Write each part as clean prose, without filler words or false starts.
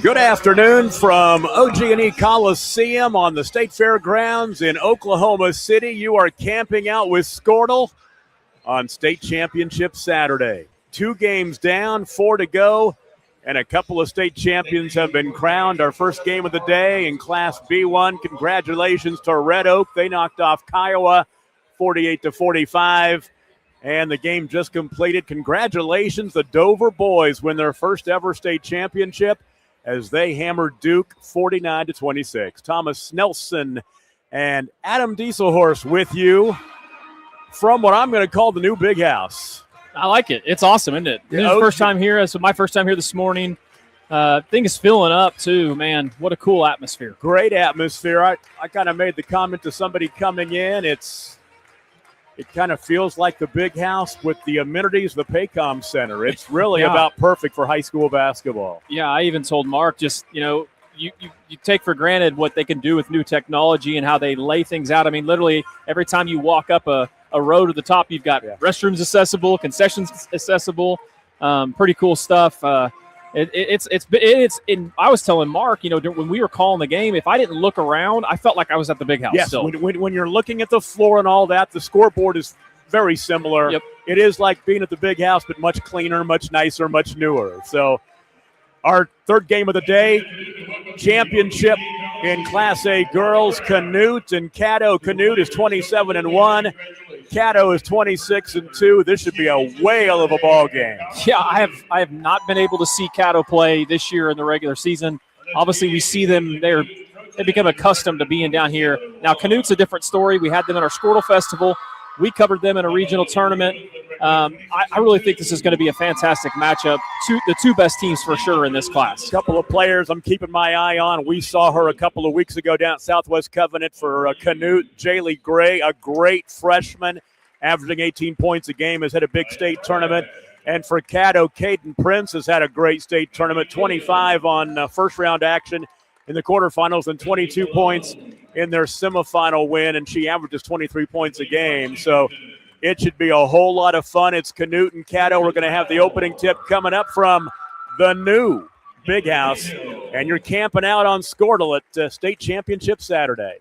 Good afternoon from OG&E Coliseum on the State Fairgrounds in Oklahoma City. You are camping out with Squirtle on State Championship Saturday. 2 games down, 4 to go, and a couple of state champions have been crowned. Our first game of the day in Class B1. Congratulations to Red Oak. They knocked off Kiowa 48-45. And the game just completed. Congratulations, the Dover boys win their first ever state championship as they hammered Duke 49-26. Thomas Nelson and Adam Dieselhorst with you from what I'm going to call the new Big House. I like it. It's awesome, isn't it? This is the first time here. So my first time here this morning. Thing is filling up too, man. What a cool atmosphere. Great atmosphere. I kind of made the comment to somebody coming in. It kind of feels like the Big House with the amenities of the Paycom Center. It's really about perfect for high school basketball. Yeah, I even told Mark just, you take for granted what they can do with new technology and how they lay things out. I mean, literally every time you walk up a road to the top, you've got restrooms accessible, concessions accessible, pretty cool stuff. I was telling Mark, when we were calling the game, if I didn't look around, I felt like I was at the Big House. Yes, still. When you're looking at the floor and all that, the scoreboard is very similar. Yep. It is like being at the Big House, but much cleaner, much nicer, much newer. So our third game of the day, championship in Class A girls, Canute and Caddo. Canute is 27-1. Caddo is 26-2. This should be a whale of a ball game. Yeah, I have not been able to see Caddo play this year in the regular season. Obviously, we see them. They become accustomed to being down here. Now, Canute's a different story. We had them at our Squirtle Festival. We covered them in a regional tournament. I really think this is going to be a fantastic matchup. The two best teams for sure in this class. A couple of players I'm keeping my eye on. We saw her a couple of weeks ago down at Southwest Covenant for Canute. Jaylee Gray, a great freshman, averaging 18 points a game, has had a big state tournament. And for Caddo, Caden Prince has had a great state tournament, 25 on first-round action in the quarterfinals and 22 points in their semifinal win, and she averages 23 points a game. So it should be a whole lot of fun. It's Canute and Caddo. We're going to have the opening tip coming up from the new Big House, and you're camping out on Squirtle at State Championship Saturday.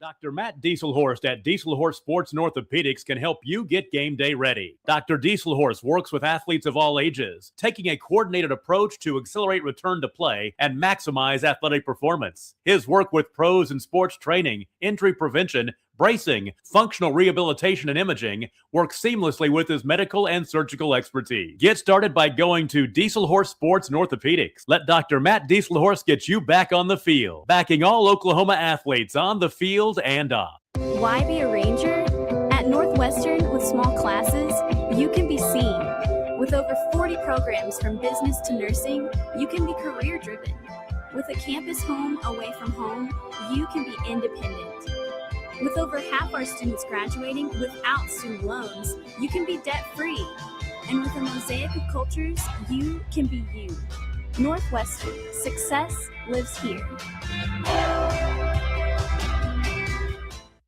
Dr. Matt Dieselhorst at Dieselhorst Sports and Orthopedics can help you get game day ready. Dr. Dieselhorst works with athletes of all ages, taking a coordinated approach to accelerate return to play and maximize athletic performance. His work with pros in sports training, injury prevention, bracing, functional rehabilitation, and imaging works seamlessly with his medical and surgical expertise. Get started by going to Dieselhorst Sports and Orthopedics. Let Dr. Matt Dieselhorst get you back on the field, backing all Oklahoma athletes on the field and off. Why be a Ranger? At Northwestern, with small classes, you can be seen. With over 40 programs from business to nursing, you can be career-driven. With a campus home away from home, you can be independent. With over half our students graduating without student loans, you can be debt-free. And with a mosaic of cultures, you can be you. Northwestern, success lives here.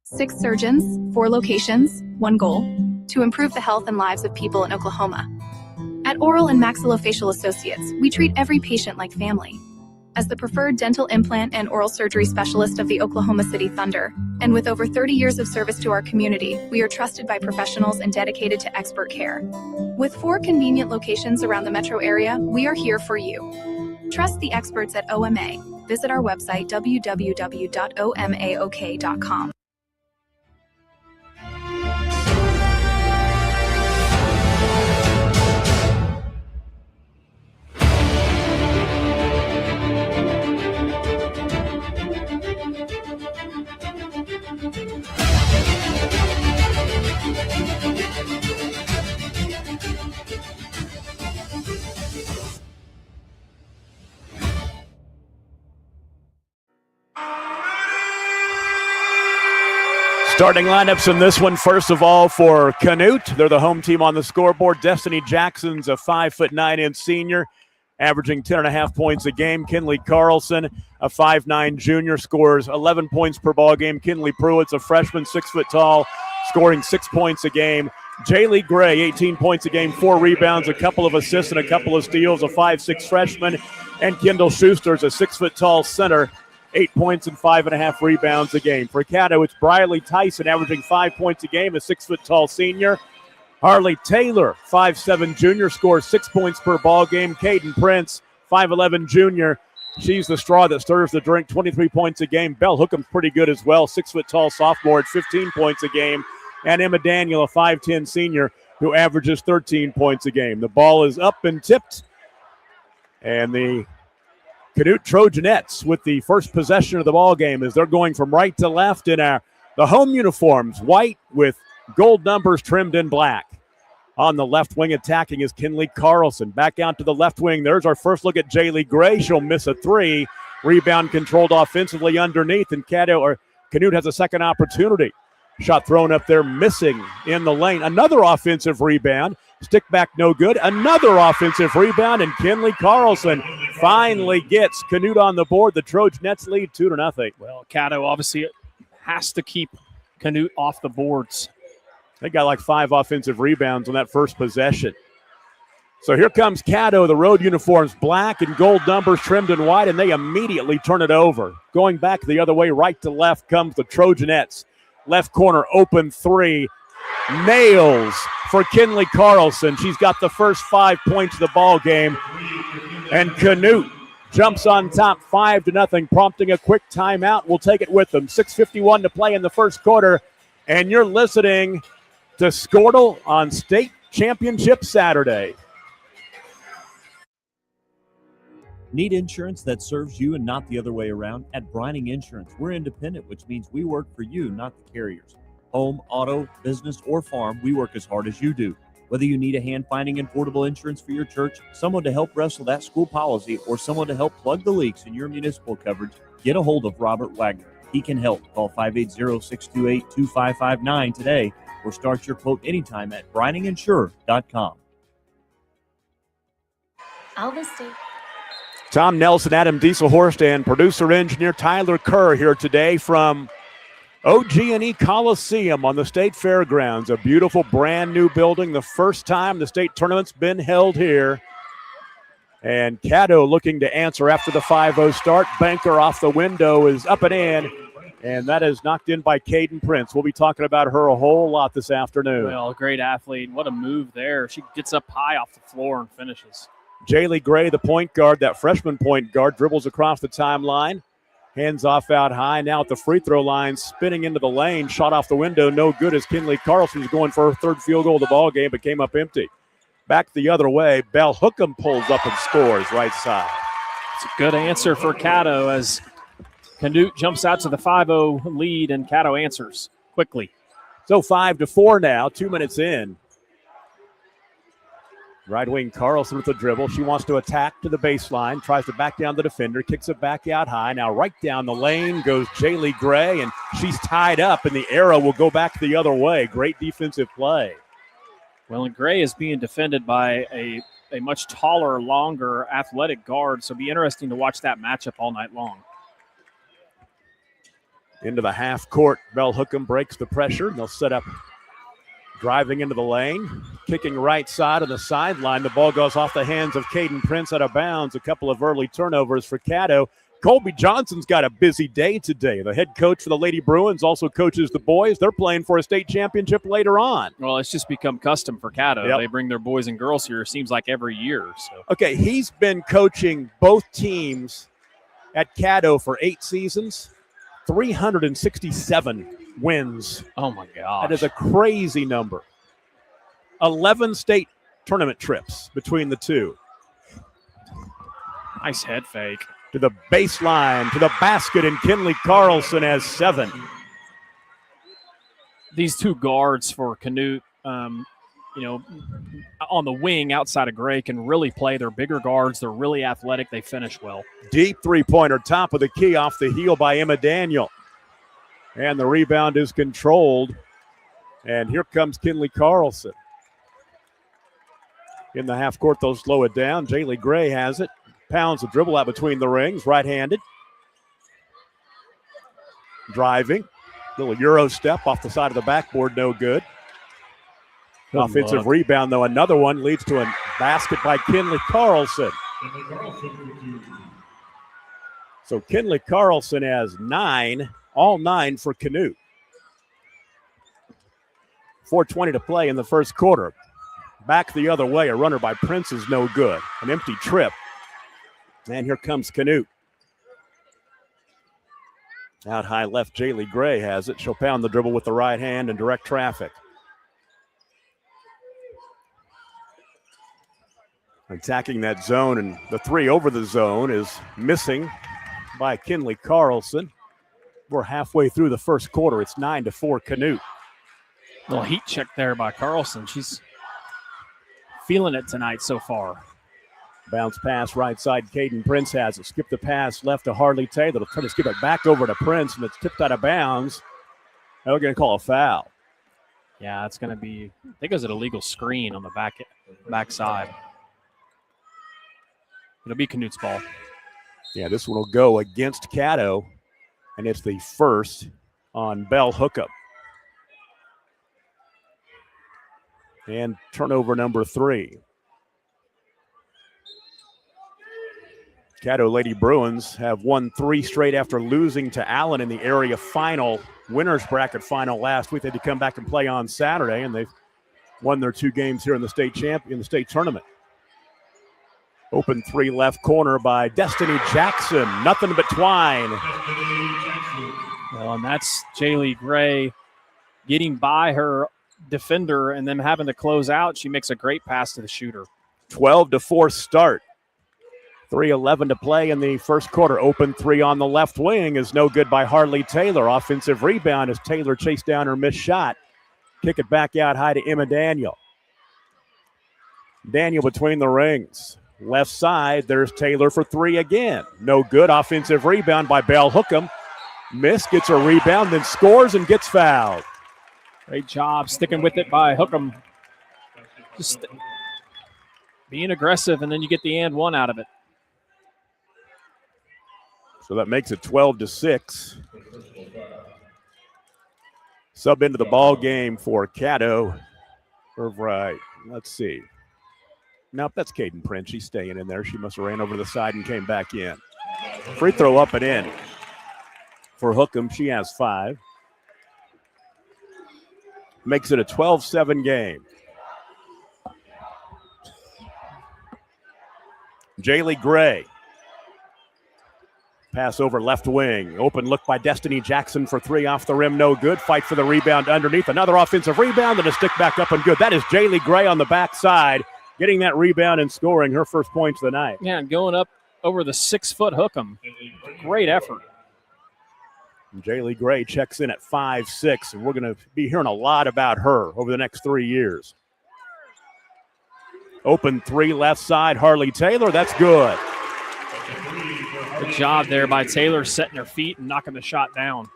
6 surgeons, 4 locations, 1 goal: to improve the health and lives of people in Oklahoma. At Oral and Maxillofacial Associates, we treat every patient like family. As the preferred dental implant and oral surgery specialist of the Oklahoma City Thunder, and with over 30 years of service to our community, we are trusted by professionals and dedicated to expert care. With 4 convenient locations around the metro area, we are here for you. Trust the experts at OMA. Visit our website, www.omaok.com. Starting lineups in this one, first of all, for Canute. They're the home team on the scoreboard. Destiny Jackson's a 5'9" senior, averaging 10.5 points a game. Kinley Carlson, a 5'9" junior, scores 11 points per ball game. Kinley Pruitt's a freshman, 6 foot tall, scoring 6 points a game. Jaylee Gray, 18 points a game, 4 rebounds, a couple of assists, and a couple of steals, a 5'6" freshman. And Kendall Schuster's a 6-foot-tall center, 8 points and 5.5 rebounds a game. For Caddo, it's Briley Tyson averaging 5 points a game, a 6-foot-tall senior. Harley Taylor, 5'7" junior, scores 6 points per ball game. Caden Prince, 5'11" junior. She's the straw that stirs the drink, 23 points a game. Belle Hookham's pretty good as well, 6-foot-tall sophomore at 15 points a game. And Emma Daniel, a 5'10" senior, who averages 13 points a game. The ball is up and tipped. And the Canute Trojanettes with the first possession of the ball game as they're going from right to left in the home uniforms, white with gold numbers trimmed in black. On the left wing attacking is Kinley Carlson. Back out to the left wing. There's our first look at Jaylee Gray. She'll miss a 3. Rebound controlled offensively underneath, and Canute has a second opportunity. Shot thrown up there, missing in the lane. Another offensive rebound. Stick back, no good. Another offensive rebound, and Kinley Carlson finally gets Canute on the board. The Trojanettes lead 2-0. Well, Caddo obviously has to keep Canute off the boards. They got like 5 offensive rebounds on that first possession. So here comes Caddo, the road uniforms, black and gold numbers trimmed in white, and they immediately turn it over. Going back the other way, right to left, comes the Trojanettes. Left corner, open 3. Nails for Kinley Carlson. She's got the first 5 points of the ball game. And Canute jumps on top 5-0, prompting a quick timeout. We'll take it with them. 6:51 to play in the first quarter. And you're listening to Squirtle on State Championship Saturday. Need insurance that serves you and not the other way around? At Brining Insurance, we're independent, which means we work for you, not the carriers. Home, auto, business, or farm, we work as hard as you do. Whether you need a hand finding and portable insurance for your church, someone to help wrestle that school policy, or someone to help plug the leaks in your municipal coverage, get a hold of Robert Wagner. He can help. Call 580-628-2559 today or start your quote anytime at brininginsure.com. Alva State. Tom Nelson, Adam Dieselhorst, and producer-engineer Tyler Kerr here today from OG&E Coliseum on the State Fairgrounds. A beautiful brand-new building. The first time the state tournament's been held here. And Caddo looking to answer after the 5-0 start. Banker off the window is up and in. And that is knocked in by Caden Prince. We'll be talking about her a whole lot this afternoon. Well, great athlete. What a move there. She gets up high off the floor and finishes. Jaylee Gray, the point guard, that freshman point guard, dribbles across the timeline. Hands off out high. Now at the free throw line, spinning into the lane. Shot off the window, no good as Kinley Carlson was going for her third field goal of the ball game, but came up empty. Back the other way, Belle Hookham pulls up and scores right side. It's a good answer for Caddo as Canute jumps out to the 5-0 lead, and Caddo answers quickly. So 5-4 now, 2 minutes in. Right wing Carlson with the dribble. She wants to attack to the baseline, tries to back down the defender, kicks it back out high. Now right down the lane goes Jaylee Gray, and she's tied up, and the arrow will go back the other way. Great defensive play. Well, and Gray is being defended by a much taller, longer, athletic guard, so it'll be interesting to watch that matchup all night long. Into the half court, Belle Hookham breaks the pressure, and they'll set up. Driving into the lane, kicking right side on the sideline. The ball goes off the hands of Caden Prince out of bounds. A couple of early turnovers for Caddo. Colby Johnson's got a busy day today. The head coach for the Lady Bruins also coaches the boys. They're playing for a state championship later on. Well, it's just become custom for Caddo. Yep. They bring their boys and girls here, it seems like every year. So. Okay, he's been coaching both teams at Caddo for 8 seasons, 367 wins. Oh, my gosh. That is a crazy number. 11 state tournament trips between the two. Nice head fake. To the baseline, to the basket, and Kinley Carlson has 7. These two guards for Canute, on the wing outside of Gray can really play. They're bigger guards. They're really athletic. They finish well. Deep three-pointer, top of the key, off the heel by Emma Daniel. And the rebound is controlled. And here comes Kinley Carlson. In the half court, they'll slow it down. Jaylee Gray has it. Pounds the dribble out between the rings, right-handed. Driving. Little Euro step off the side of the backboard, no good. Offensive rebound, though. Another one leads to a basket by Kinley Carlson. So Kinley Carlson has 9, all 9 for Canute. 4:20 to play in the first quarter. Back the other way, a runner by Prince is no good. An empty trip. And here comes Canute. Out high left, Jaylee Gray has it. She'll pound the dribble with the right hand and direct traffic. Attacking that zone, and the 3 over the zone is missing by Kinley Carlson. We're halfway through the first quarter. It's 9-4 Canute. Little heat check there by Carlson. She's feeling it tonight so far. Bounce pass right side. Caden Prince has it. Skip the pass left to Harley Taylor. They'll try to skip it back over to Prince, and it's tipped out of bounds. Now we're going to call a foul. Yeah, it's going to be, I think it was an illegal screen on the back side. It'll be Canute's ball. Yeah, this one will go against Caddo, and it's the first on Bell Hookup. And turnover number 3. Caddo Lady Bruins have won 3 straight after losing to Allen in the area final, winners bracket final last week. They had to come back and play on Saturday, and they've won their 2 games here in the state tournament. Open 3 left corner by Destiny Jackson. Nothing but twine. Well, and that's Jaylee Gray getting by her defender and then having to close out. She makes a great pass to the shooter. 12-4 start. 3:11 to play in the first quarter. Open 3 on the left wing is no good by Harley Taylor. Offensive rebound as Taylor chased down her missed shot. Kick it back out high to Emma Daniel. Daniel between the rings. Left side, there's Taylor for 3 again. No good. Offensive rebound by Bell Hookham. Miss, gets a rebound, then scores and gets fouled. Great job sticking with it by Hookham. Just being aggressive, and then you get the and one out of it. So that makes it 12-6. Sub into the ball game for Caddo. Right, let's see. Nope, that's Caden Prince. She's staying in there. She must have ran over to the side and came back in. Free throw up and in for Hookham. She has 5. Makes it a 12-7 game. Jaylee Gray. Pass over left wing. Open look by Destiny Jackson for 3 off the rim. No good. Fight for the rebound underneath. Another offensive rebound and a stick back up and good. That is Jaylee Gray on the backside, getting that rebound and scoring her first points of the night. Yeah, and going up over the 6-foot Hookham. Great effort. Jaylee Gray checks in at 5'6", and we're going to be hearing a lot about her over the next 3 years. Open 3 left side, Harley Taylor. That's good. Good job there by Taylor, setting her feet and knocking the shot down.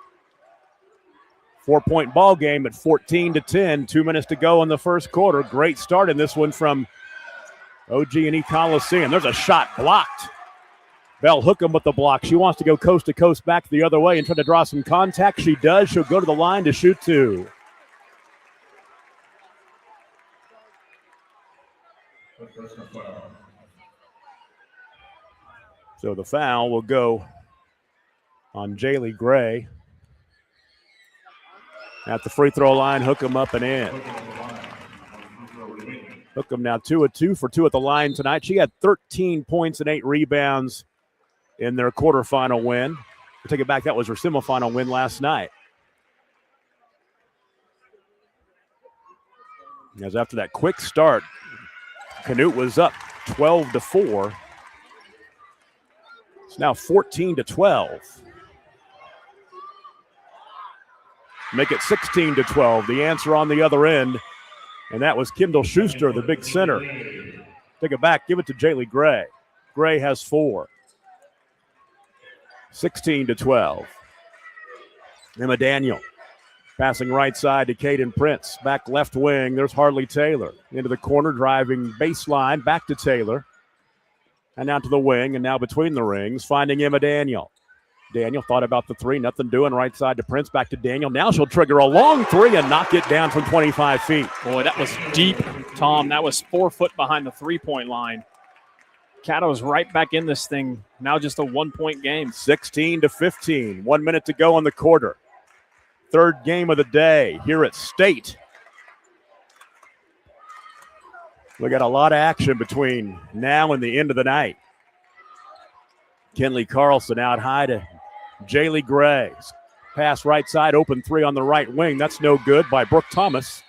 4-point ball game at 14-10. 2 minutes to go in the first quarter. Great start in this one from OG&E Coliseum. There's a shot blocked. Bell Hookham with the block. She wants to go coast to coast back the other way and try to draw some contact. She does. She'll go to the line to shoot 2. So the foul will go on Jaylee Gray. At the free throw line, Hookham up and in. Hookham now 2 of 2 for 2 at the line tonight. She had 13 points and 8 rebounds in their quarterfinal win. I take it back, that was her semifinal win last night. As after that quick start, Canute was up 12-4. It's now 14-12. Make it 16-12. The answer on the other end, and that was Kendall Schuster, the big center. Take it back, give it to Jaylee Gray. Gray has 4. 16-12. Emma Daniel passing right side to Caden Prince. Back left wing, there's Harley Taylor. Into the corner, driving baseline, back to Taylor. And now to the wing, and now between the rings, finding Emma Daniel. Daniel thought about the three, nothing doing. Right side to Prince, back to Daniel. Now she'll trigger a long three and knock it down from 25 feet. Boy, that was deep, Tom. That was 4 foot behind the three-point line. Caddo's right back in this thing. Now just a 1-point game. 16-15. 1 minute to go in the quarter. Third game of the day here at State. We got a lot of action between now and the end of the night. Kinley Carlson out high to Jaylee Gray. Pass right side, open three on the right wing. That's no good by Brooke Thomas.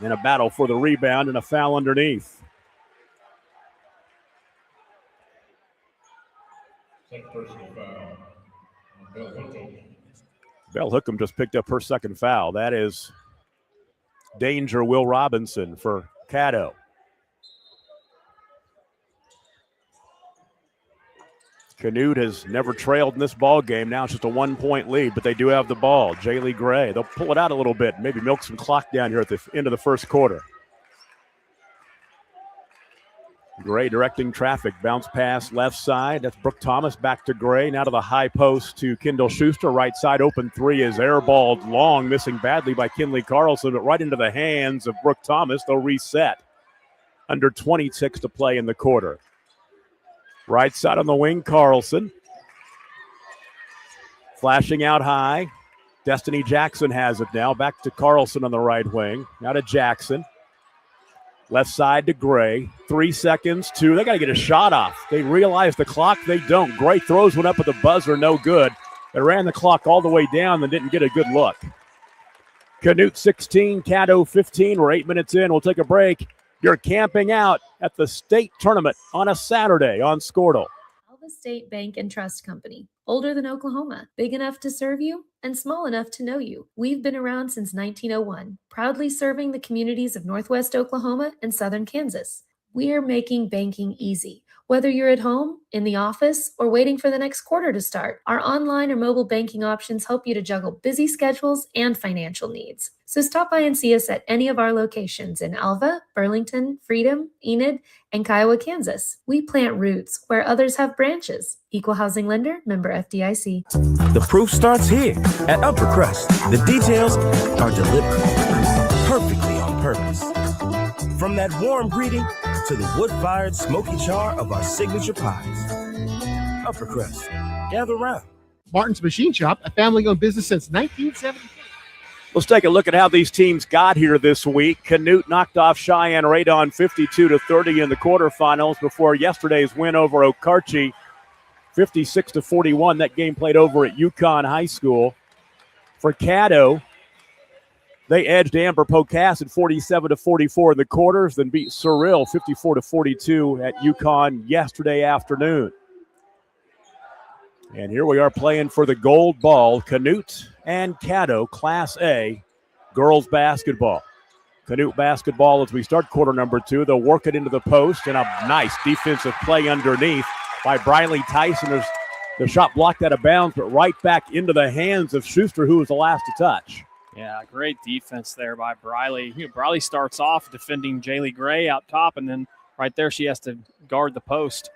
In a battle for the rebound and a foul underneath. Bell Hookham just picked up her second foul. That is danger Will Robinson for Caddo. Canute has never trailed in this ball game. Now it's just a 1-point lead, but they do have the ball. Jaylee Gray, they'll pull it out a little bit, maybe milk some clock down here at the end of the first quarter. Gray directing traffic, bounce pass left side. That's Brooke Thomas back to Gray. Now to the high post to Kendall Schuster. Right side open three is airballed long, missing badly by Kinley Carlson, but right into the hands of Brooke Thomas. They'll reset. Under 26 to play in the quarter. Right side on the wing, Carlson. Flashing out high. Destiny Jackson has it now. Back to Carlson on the right wing. Now to Jackson. Left side to Gray. 3 seconds, 2. They got to get a shot off. They realize the clock. They don't. Gray throws one up at the buzzer. No good. They ran the clock all the way down and didn't get a good look. Canute 16, Caddo 15. We're 8 minutes in. We'll take a break. You're camping out at the state tournament on a Saturday on Squirtle. Alva State Bank and Trust Company. Older than Oklahoma, big enough to serve you, and small enough to know you. We've been around since 1901, proudly serving the communities of Northwest Oklahoma and Southern Kansas. We are making banking easy. Whether you're at home, in the office, or waiting for the next quarter to start, our online or mobile banking options help you to juggle busy schedules and financial needs. So stop by and see us at any of our locations in Alva, Burlington, Freedom, Enid, and Kiowa, Kansas. We plant roots where others have branches. Equal Housing Lender, member FDIC. The proof starts here at Upper Crust. The details are deliberate, perfectly on purpose. From that warm greeting to the wood-fired smoky char of our signature pies. Upper Crust, gather around. Martin's Machine Shop, a family-owned business since 1970. Let's take a look at how these teams got here this week. Canute knocked off Cheyenne Radon 52-30 in the quarterfinals before yesterday's win over Okarche 56-41. That game played over at Yukon High School. For Caddo, they edged Amber Pocasset 47-44 in the quarters, then beat Cyril 54-42 at Yukon yesterday afternoon. And here we are playing for the gold ball, Canute and Caddo, Class A girls basketball. Canute basketball as we start quarter number 2. They'll work it into the post, and a nice defensive play underneath by Briley Tyson. The shot blocked out of bounds, but right back into the hands of Schuster, who was the last to touch. Yeah, great defense there by Briley. Briley starts off defending Jaylee Gray out top, and then right there she has to guard the post.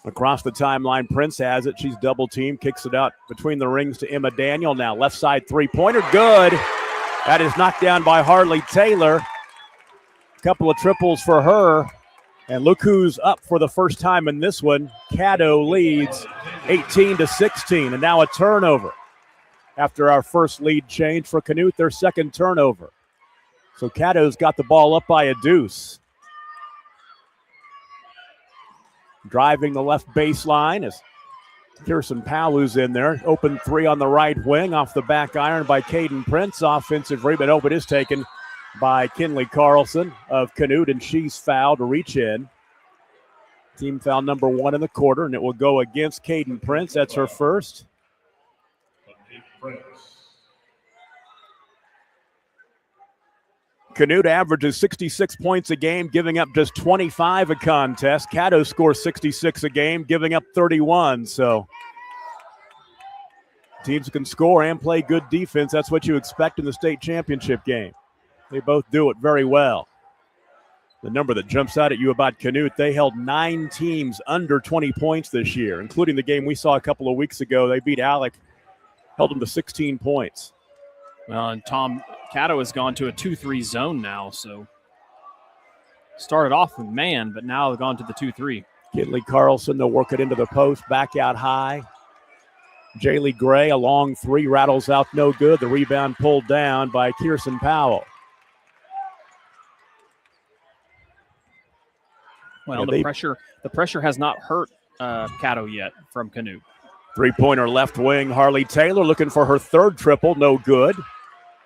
Across the timeline, Prince has it. She's double teamed, kicks it out between the rings to Emma Daniel. Now left side three-pointer, good. That is knocked down by Harley Taylor. A couple of triples for her. And look who's up for the first time in this one. Caddo leads 18-16, and now a turnover. After our first lead change for Canute, their second turnover. So Caddo's got the ball up by a deuce. Driving the left baseline is Kirsten Palu's in there. Open three on the right wing off the back iron by Caden Prince. Offensive rebound. Oh, but is taken by Kinley Carlson of Canute, and she's fouled to reach in. Team foul number 1 in the quarter, and it will go against Caden Prince. That's her first. Canute averages 66 points a game, giving up just 25 a contest. Caddo scores 66 a game, giving up 31. So teams can score and play good defense. That's what you expect in the state championship game. They both do it very well. The number that jumps out at you about Canute, they held 9 teams under 20 points this year, including the game we saw a couple of weeks ago. They beat Alec, held them to 16 points. Well, and Tom, Caddo has gone to a 2-3 zone now, so started off with man, but now they've gone to the 2-3. Kinley Carlson, they'll work it into the post, back out high. Jaylee Gray, a long 3, rattles out no good. The rebound pulled down by Kirsten Powell. Well, the pressure has not hurt Caddo yet from Canute. 3-pointer left wing, Harley Taylor looking for her 3rd triple, no good.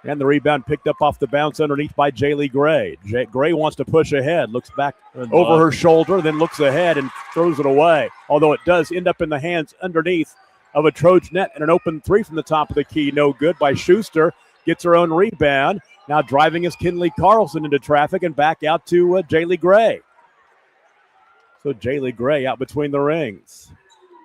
And the rebound picked up off the bounce underneath by Jaylee Gray. Gray wants to push ahead, looks back over her shoulder, then looks ahead and throws it away. Although it does end up in the hands underneath of a Trojanette, and an open 3 from the top of the key, no good by Schuster. Gets her own rebound. Now driving is Kinley Carlson into traffic and back out to Jaylee Gray. So Jaylee Gray out between the rings.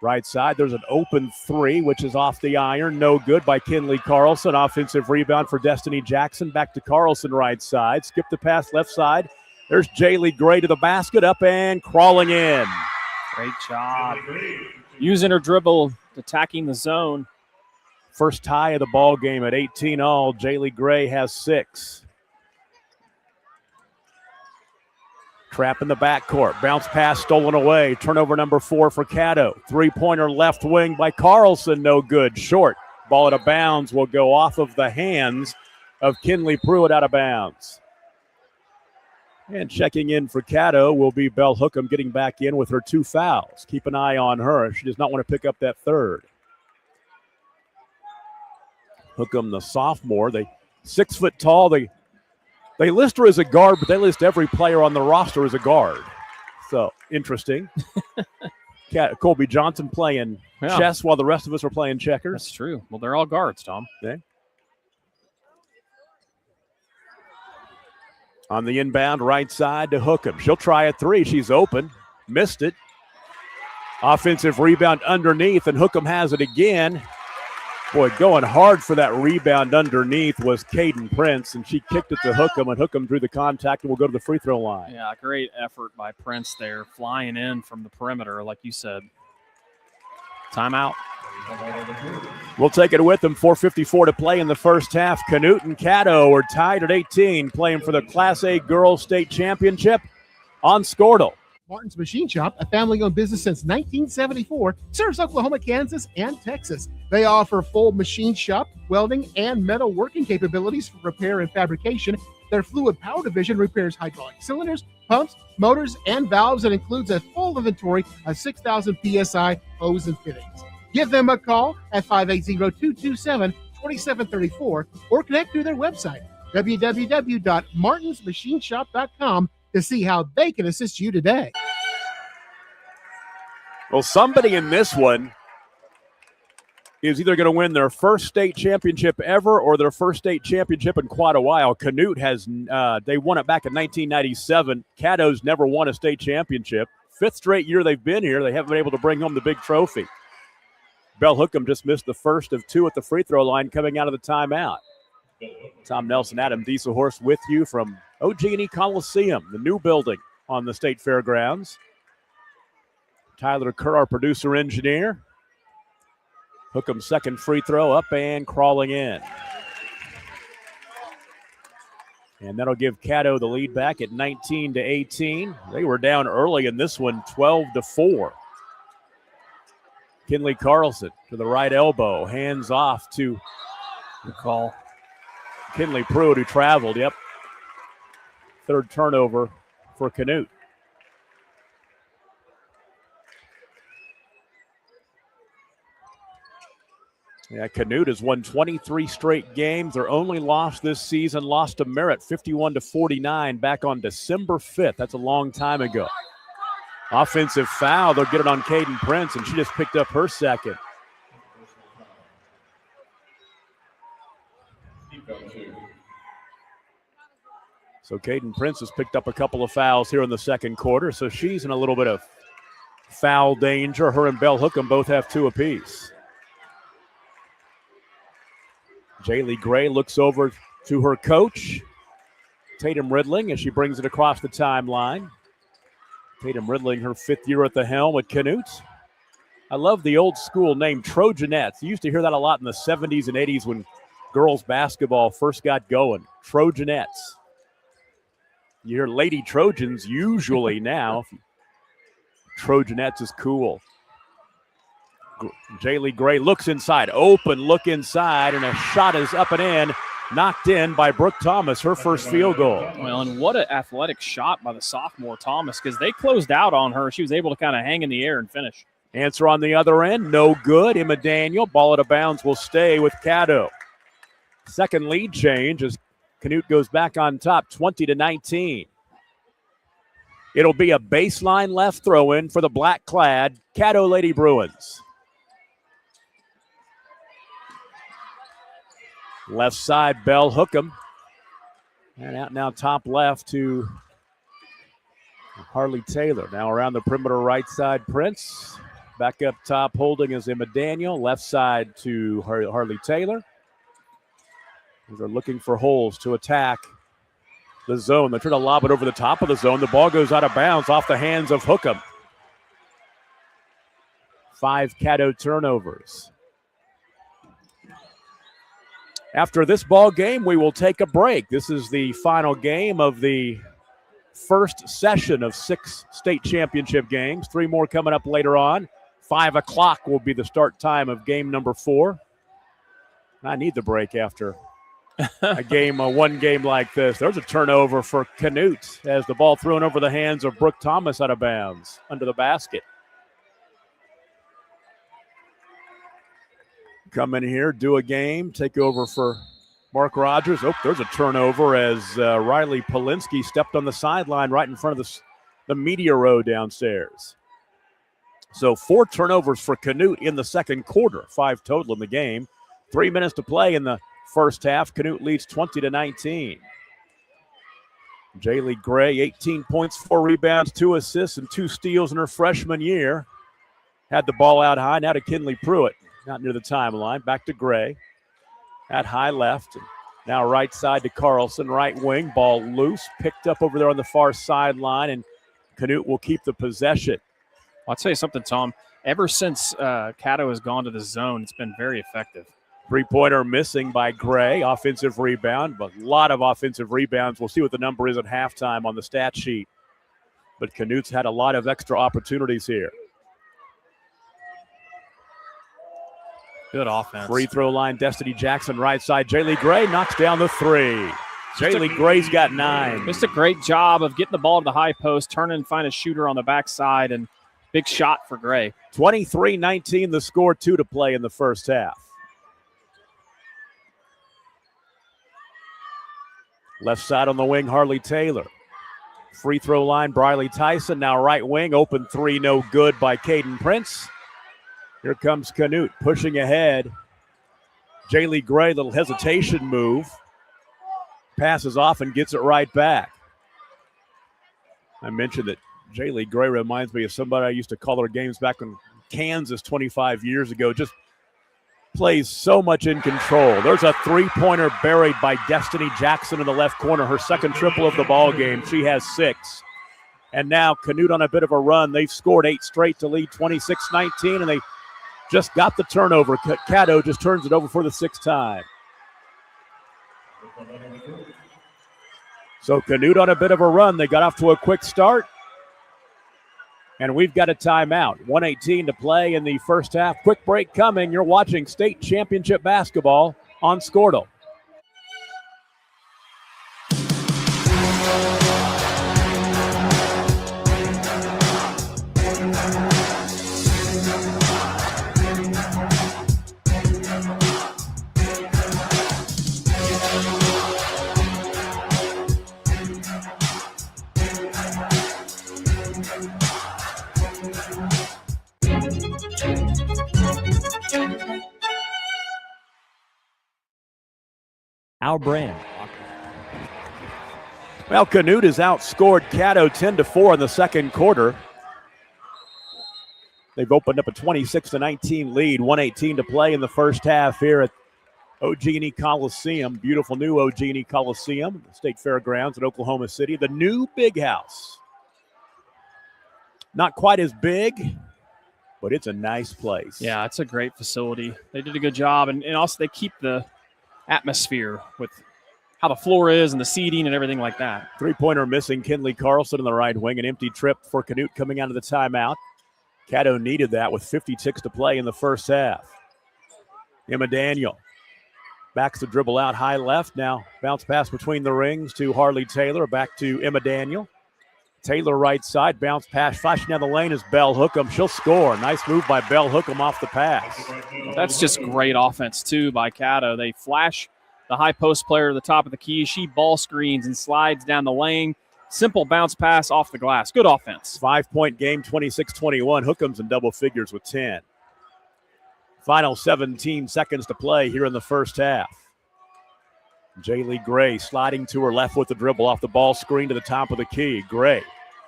Right side, there's an open 3, which is off the iron. No good by Kinley Carlson. Offensive rebound for Destiny Jackson. Back to Carlson right side. Skip the pass left side. There's Jaylee Gray to the basket, up and crawling in. Great job. Using her dribble, attacking the zone. First tie of the ball game at 18 all. Jaylee Gray has 6. Trap in the backcourt. Bounce pass stolen away. Turnover number 4 for Caddo. 3-pointer left wing by Carlson. No good. Short. Ball out of bounds will go off of the hands of Kinley Pruitt out of bounds. And checking in for Caddo will be Belle Hookham, getting back in with her 2 fouls. Keep an eye on her. She does not want to pick up that 3rd. Hookham, the sophomore. They 6 foot tall. They list her as a guard, but they list every player on the roster as a guard. So, interesting. Colby Johnson playing chess while the rest of us are playing checkers. That's true. Well, they're all guards, Tom. Okay. On the inbound, right side to Hookham. She'll try a 3. She's open. Missed it. Offensive rebound underneath, and Hookham has it again. Boy, going hard for that rebound underneath was Caden Prince, and she kicked it to Hookham, and Hookham drew the contact and will go to the free throw line. Yeah, great effort by Prince there, flying in from the perimeter, like you said. Timeout. We'll take it with them. 4:54 to play in the first half. Canute and Caddo are tied at 18, playing for the Class A Girls State Championship on Squirtle. Martin's Machine Shop, a family-owned business since 1974, serves Oklahoma, Kansas, and Texas. They offer full machine shop, welding, and metal working capabilities for repair and fabrication. Their fluid power division repairs hydraulic cylinders, pumps, motors, and valves, and includes a full inventory of 6,000 PSI hose and fittings. Give them a call at 580-227-2734 or connect through their website, www.martinsmachineshop.com, to see how they can assist you today. Well, somebody in this one is either going to win their first state championship ever or their first state championship in quite a while. Canute has, they won it back in 1997. Caddo's never won a state championship. 5th straight year they've been here, they haven't been able to bring home the big trophy. Belle Hookham just missed the first of 2 at the free throw line coming out of the timeout. Tom Nelson, Adam Dieselhorst with you from OG&E Coliseum, the new building on the state fairgrounds. Tyler Kerr, our producer engineer. Hookham's second free throw up and crawling in. And that'll give Caddo the lead back at 19-18. They were down early in this one, 12-4. Kinley Carlson to the right elbow, hands off to recall Kinley Pruitt, who traveled. Yep. 3rd turnover for Canute. Yeah, Canute has won 23 straight games. Their only loss this season, lost to Merritt 51-49 back on December 5th. That's a long time ago. Offensive foul. They'll get it on Caden Prince, and she just picked up her second. So Caden Prince has picked up a couple of fouls here in the second quarter, so she's in a little bit of foul danger. Her and Belle Hookham both have 2 apiece. Jaylee Gray looks over to her coach. Tatum Ridling as she brings it across the timeline. Tatum Ridling, her 5th year at the helm with Canute. I love the old school name, Trojanettes. You used to hear that a lot in the 70s and 80s when girls basketball first got going. Trojanettes. You hear Lady Trojans usually now. Trojanettes is cool. Jaylee Gray looks inside. Open look inside, and a shot is up and in. Knocked in by Brooke Thomas, her first field goal. Well, and what an athletic shot by the sophomore Thomas, because they closed out on her. She was able to kind of hang in the air and finish. Answer on the other end, no good. Emma Daniel, ball out of bounds, will stay with Caddo. Second lead change as Canute goes back on top, 20-19. It'll be a baseline left throw-in for the black-clad Caddo Lady Bruins. Left side, Bell Hookham. And out now top left to Harley Taylor. Now around the perimeter right side, Prince. Back up top holding is Emma Daniel. Left side to Harley Taylor. They're looking for holes to attack the zone. They're trying to lob it over the top of the zone. The ball goes out of bounds off the hands of Hookham. 5 Caddo turnovers. After this ball game, we will take a break. This is the final game of the first session of 6 state championship games. 3 more coming up later on. 5 o'clock will be the start time of game number 4. I need the break after one game like this. There's a turnover for Canute as the ball thrown over the hands of Brooke Thomas out of bounds under the basket. Come in here, do a game, take over for Mark Rogers. Oh, there's a turnover as Riley Polinsky stepped on the sideline right in front of the media row downstairs. So 4 turnovers for Canute in the second quarter, 5 total in the game. 3 minutes to play in the first half. Canute leads 20-19. Jaylee Gray, 18 points, 4 rebounds, 2 assists, and 2 steals in her freshman year. Had the ball out high, now to Kinley Pruitt. Not near the timeline. Back to Gray. At high left. And now right side to Carlson. Right wing. Ball loose. Picked up over there on the far sideline. And Canute will keep the possession. I'll tell you something, Tom. Ever since Caddo has gone to the zone, it's been very effective. 3-pointer missing by Gray. Offensive rebound. But a lot of offensive rebounds. We'll see what the number is at halftime on the stat sheet. But Canute's had a lot of extra opportunities here. Good offense. Free throw line, Destiny Jackson, right side. Jaylee Gray knocks down the 3. Jaylee Gray's got 9. Just a great job of getting the ball to the high post, turn and find a shooter on the backside, and big shot for Gray. 23-19 the score, 2 to play in the first half. Left side on the wing, Harley Taylor. Free throw line, Briley Tyson, now right wing, open 3, no good by Caden Prince. Here comes Canute pushing ahead. Jaylee Gray, little hesitation move. Passes off and gets it right back. I mentioned that Jaylee Gray reminds me of somebody I used to call her games back in Kansas 25 years ago. Just plays so much in control. There's a 3-pointer buried by Destiny Jackson in the left corner. Her second triple of the ball game. She has 6. And now Canute on a bit of a run. They've scored 8 straight to lead 26-19, and they just got the turnover. Caddo just turns it over for the 6th time. So Canute on a bit of a run. They got off to a quick start. And we've got a timeout. 1:18 to play in the first half. Quick break coming. You're watching state championship basketball on Squirtle. Our brand. Well, Canute has outscored Caddo 10-4 in the second quarter. They've opened up a 26-19 lead, 1:18 to play in the first half here at OG&E Coliseum, beautiful new OG&E Coliseum, State Fairgrounds in Oklahoma City. The new Big House. Not quite as big, but it's a nice place. Yeah, it's a great facility. They did a good job, and also they keep the atmosphere with how the floor is and the seating and everything like that. Three-pointer missing, Kinley Carlson in the right wing. An empty trip for Canute coming out of the timeout. Caddo needed that with 56 to play in the first half. Emma Daniel backs the dribble out high left. Now bounce pass between the rings to Harley Taylor. Back to Emma Daniel. Taylor right side. Bounce pass flashing down the lane is Belle Hookham. She'll score. Nice move by Belle Hookham off the pass. That's just great offense, too, by Caddo. They flash the high post player to the top of the key. She ball screens and slides down the lane. Simple bounce pass off the glass. Good offense. 5-point game, 26-21. Hookham's in double figures with 10. Final 17 seconds to play here in the first half. Jaylee Gray sliding to her left with the dribble off the ball screen to the top of the key. Gray,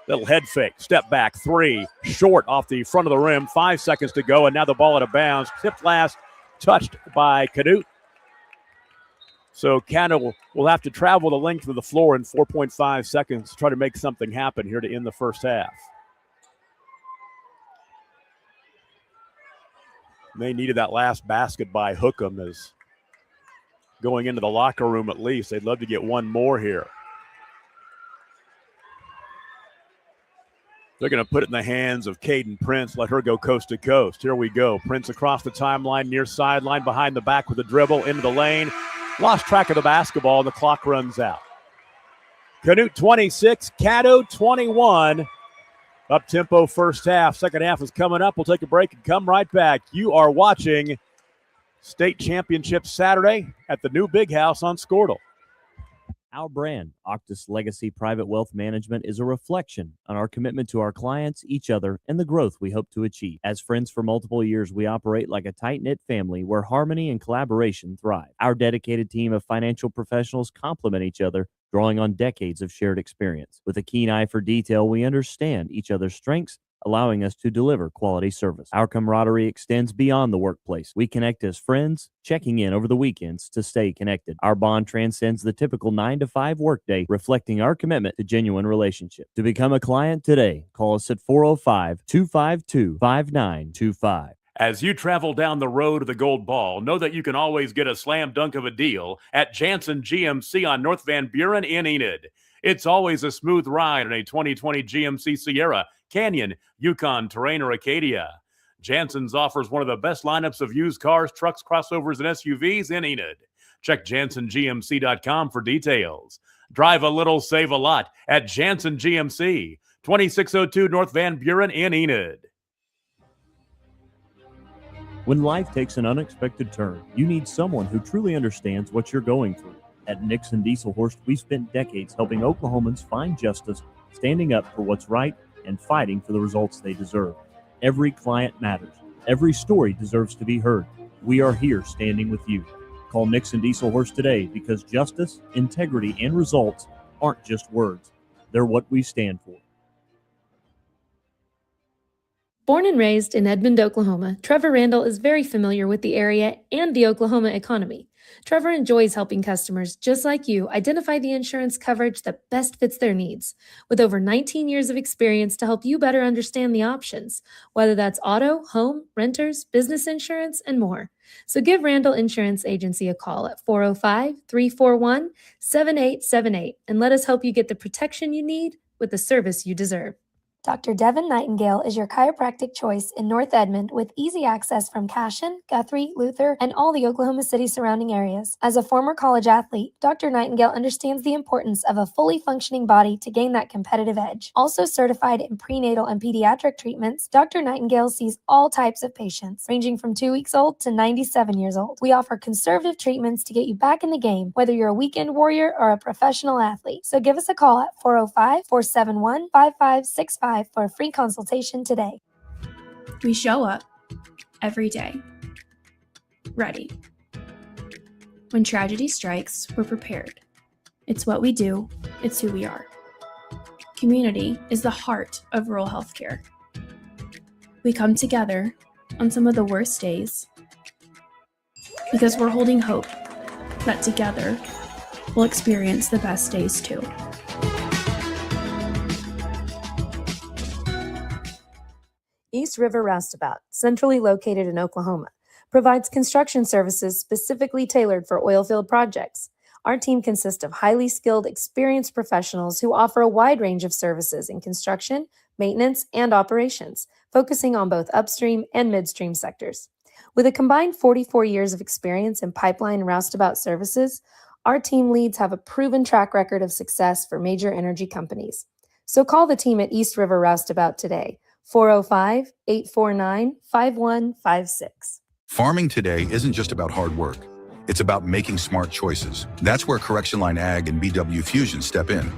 little head fake, step back, three, short off the front of the rim. 5 seconds to go, and now the ball out of bounds. Tipped last, touched by Canute. So Caddo will have to travel the length of the floor in 4.5 seconds to try to make something happen here to end the first half. They needed that last basket by Hookham as going into the locker room at least. They'd love to get one more here. They're going to put it in the hands of Caden Prince, let her go coast to coast. Here we go. Prince across the timeline, near sideline, behind the back with the dribble, into the lane. Lost track of the basketball, and the clock runs out. Canute 26, Caddo 21. Up-tempo first half. Second half is coming up. We'll take a break and come right back. You are watching State Championship Saturday at the new Big House on Squirtle. Our brand, Octus Legacy Private Wealth Management, is a reflection on our commitment to our clients, each other, and the growth we hope to achieve. As friends for multiple years, we operate like a tight-knit family where harmony and collaboration thrive. Our dedicated team of financial professionals complement each other, drawing on decades of shared experience. With a keen eye for detail, we understand each other's strengths, allowing us to deliver quality service. Our camaraderie extends beyond the workplace. We connect as friends, checking in over the weekends to stay connected. Our bond transcends the typical 9-to-5 workday, reflecting our commitment to genuine relationship. To become a client today, call us at 405-252-5925. As you travel down the road to the Gold Ball, know that you can always get a slam dunk of a deal at Jansen GMC on North Van Buren in Enid. It's always a smooth ride in a 2020 GMC Sierra, Canyon, Yukon, Terrain, or Acadia. Jansen's offers one of the best lineups of used cars, trucks, crossovers, and SUVs in Enid. Check JansenGMC.com for details. Drive a little, save a lot at Jansen GMC, 2602 North Van Buren in Enid. When life takes an unexpected turn, you need someone who truly understands what you're going through. At Nixon Dieselhorst, we've spent decades helping Oklahomans find justice, standing up for what's right, and fighting for the results they deserve. Every client matters. Every story deserves to be heard. We are here standing with you. Call Nixon Dieselhorst today because justice, integrity, and results aren't just words. They're what we stand for. Born and raised in Edmond, Oklahoma, Trevor Randall is very familiar with the area and the Oklahoma economy. Trevor enjoys helping customers just like you identify the insurance coverage that best fits their needs. With over 19 years of experience to help you better understand the options, whether that's auto, home, renters, business insurance, and more. So give Randall Insurance Agency a call at 405-341-7878 and let us help you get the protection you need with the service you deserve. Dr. Devin Nightingale is your chiropractic choice in North Edmond with easy access from Cashion, Guthrie, Luther, and all the Oklahoma City surrounding areas. As a former college athlete, Dr. Nightingale understands the importance of a fully functioning body to gain that competitive edge. Also certified in prenatal and pediatric treatments, Dr. Nightingale sees all types of patients, ranging from 2 weeks old to 97 years old. We offer conservative treatments to get you back in the game, whether you're a weekend warrior or a professional athlete. So give us a call at 405-471-5565 for a free consultation today. We show up every day, ready. When tragedy strikes, we're prepared. It's what we do, it's who we are. Community is the heart of rural healthcare. We come together on some of the worst days because we're holding hope that together we'll experience the best days too. East River Roustabout, centrally located in Oklahoma, provides construction services specifically tailored for oilfield projects. Our team consists of highly skilled, experienced professionals who offer a wide range of services in construction, maintenance, and operations, focusing on both upstream and midstream sectors. With a combined 44 years of experience in pipeline and roustabout services, our team leads have a proven track record of success for major energy companies. So call the team at East River Roustabout today, 405-849-5156. Farming today isn't just about hard work. It's about making smart choices. That's where Correction Line Ag and BW Fusion step in.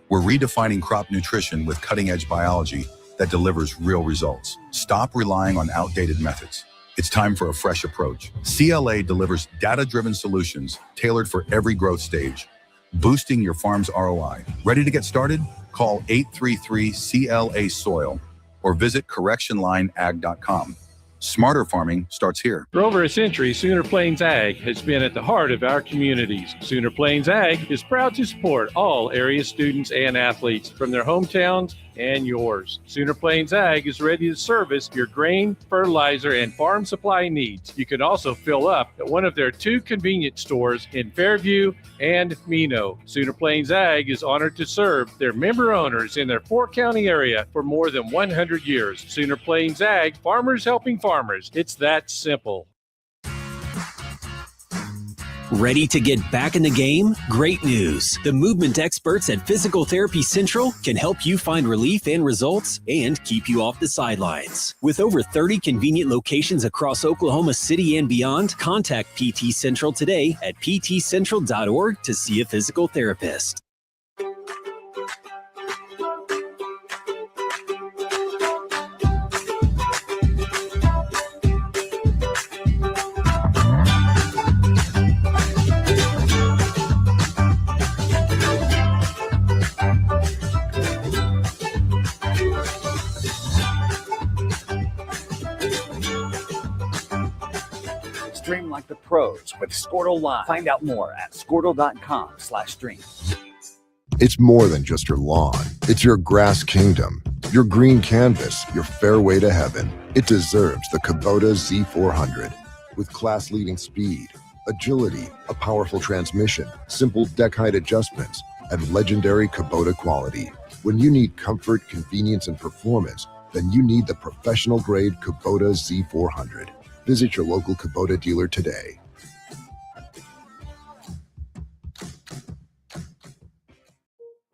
We're redefining crop nutrition with cutting-edge biology that delivers real results. Stop relying on outdated methods. It's time for a fresh approach. CLA delivers data-driven solutions tailored for every growth stage, boosting your farm's ROI. Ready to get started? Call 833-CLA-SOIL or visit correctionlineag.com. Smarter farming starts here. For over a century, Sooner Plains Ag has been at the heart of our communities. Sooner Plains Ag is proud to support all area students and athletes from their hometowns and yours. Sooner Plains Ag is ready to service your grain, fertilizer, and farm supply needs. You can also fill up at one of their 2 convenience stores in Fairview and Mino. Sooner Plains Ag is honored to serve their member owners in their 4-county area for more than 100 years. Sooner Plains Ag, farmers helping farmers. It's that simple. Ready to get back in the game? Great news! The movement experts at Physical Therapy Central can help you find relief and results and keep you off the sidelines. With over 30 convenient locations across Oklahoma City and beyond, contact PT Central today at ptcentral.org to see a physical therapist. Stream like the pros with Squirtle Live. Find out more at squirtle.com/stream. It's more than just your lawn. It's your grass kingdom, your green canvas, your fairway to heaven. It deserves the Kubota Z400. With class-leading speed, agility, a powerful transmission, simple deck height adjustments, and legendary Kubota quality. When you need comfort, convenience, and performance, then you need the professional-grade Kubota Z400. Visit your local Kubota dealer today.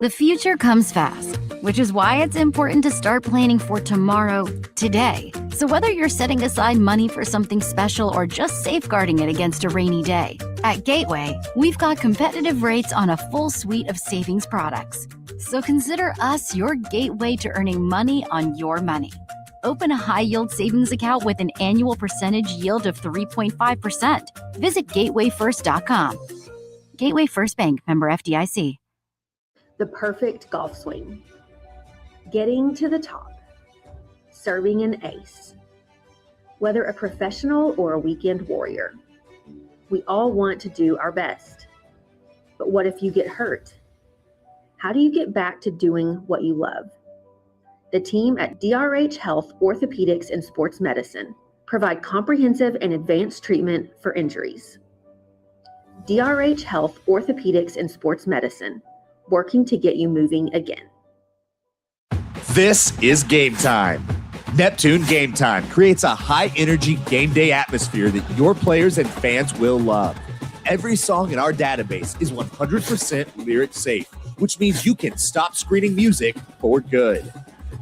The future comes fast, which is why it's important to start planning for tomorrow, today. So whether you're setting aside money for something special or just safeguarding it against a rainy day, at Gateway, we've got competitive rates on a full suite of savings products. So consider us your gateway to earning money on your money. Open a high-yield savings account with an annual percentage yield of 3.5%. Visit gatewayfirst.com. Gateway First Bank, member FDIC. The perfect golf swing. Getting to the top. Serving an ace. Whether a professional or a weekend warrior, we all want to do our best. But what if you get hurt? How do you get back to doing what you love? The team at DRH Health Orthopedics and Sports Medicine provide comprehensive and advanced treatment for injuries. DRH Health Orthopedics and Sports Medicine, working to get you moving again. This is Game Time. Neptune Game Time creates a high-energy game day atmosphere that your players and fans will love. Every song in our database is 100% lyric safe, which means you can stop screening music for good.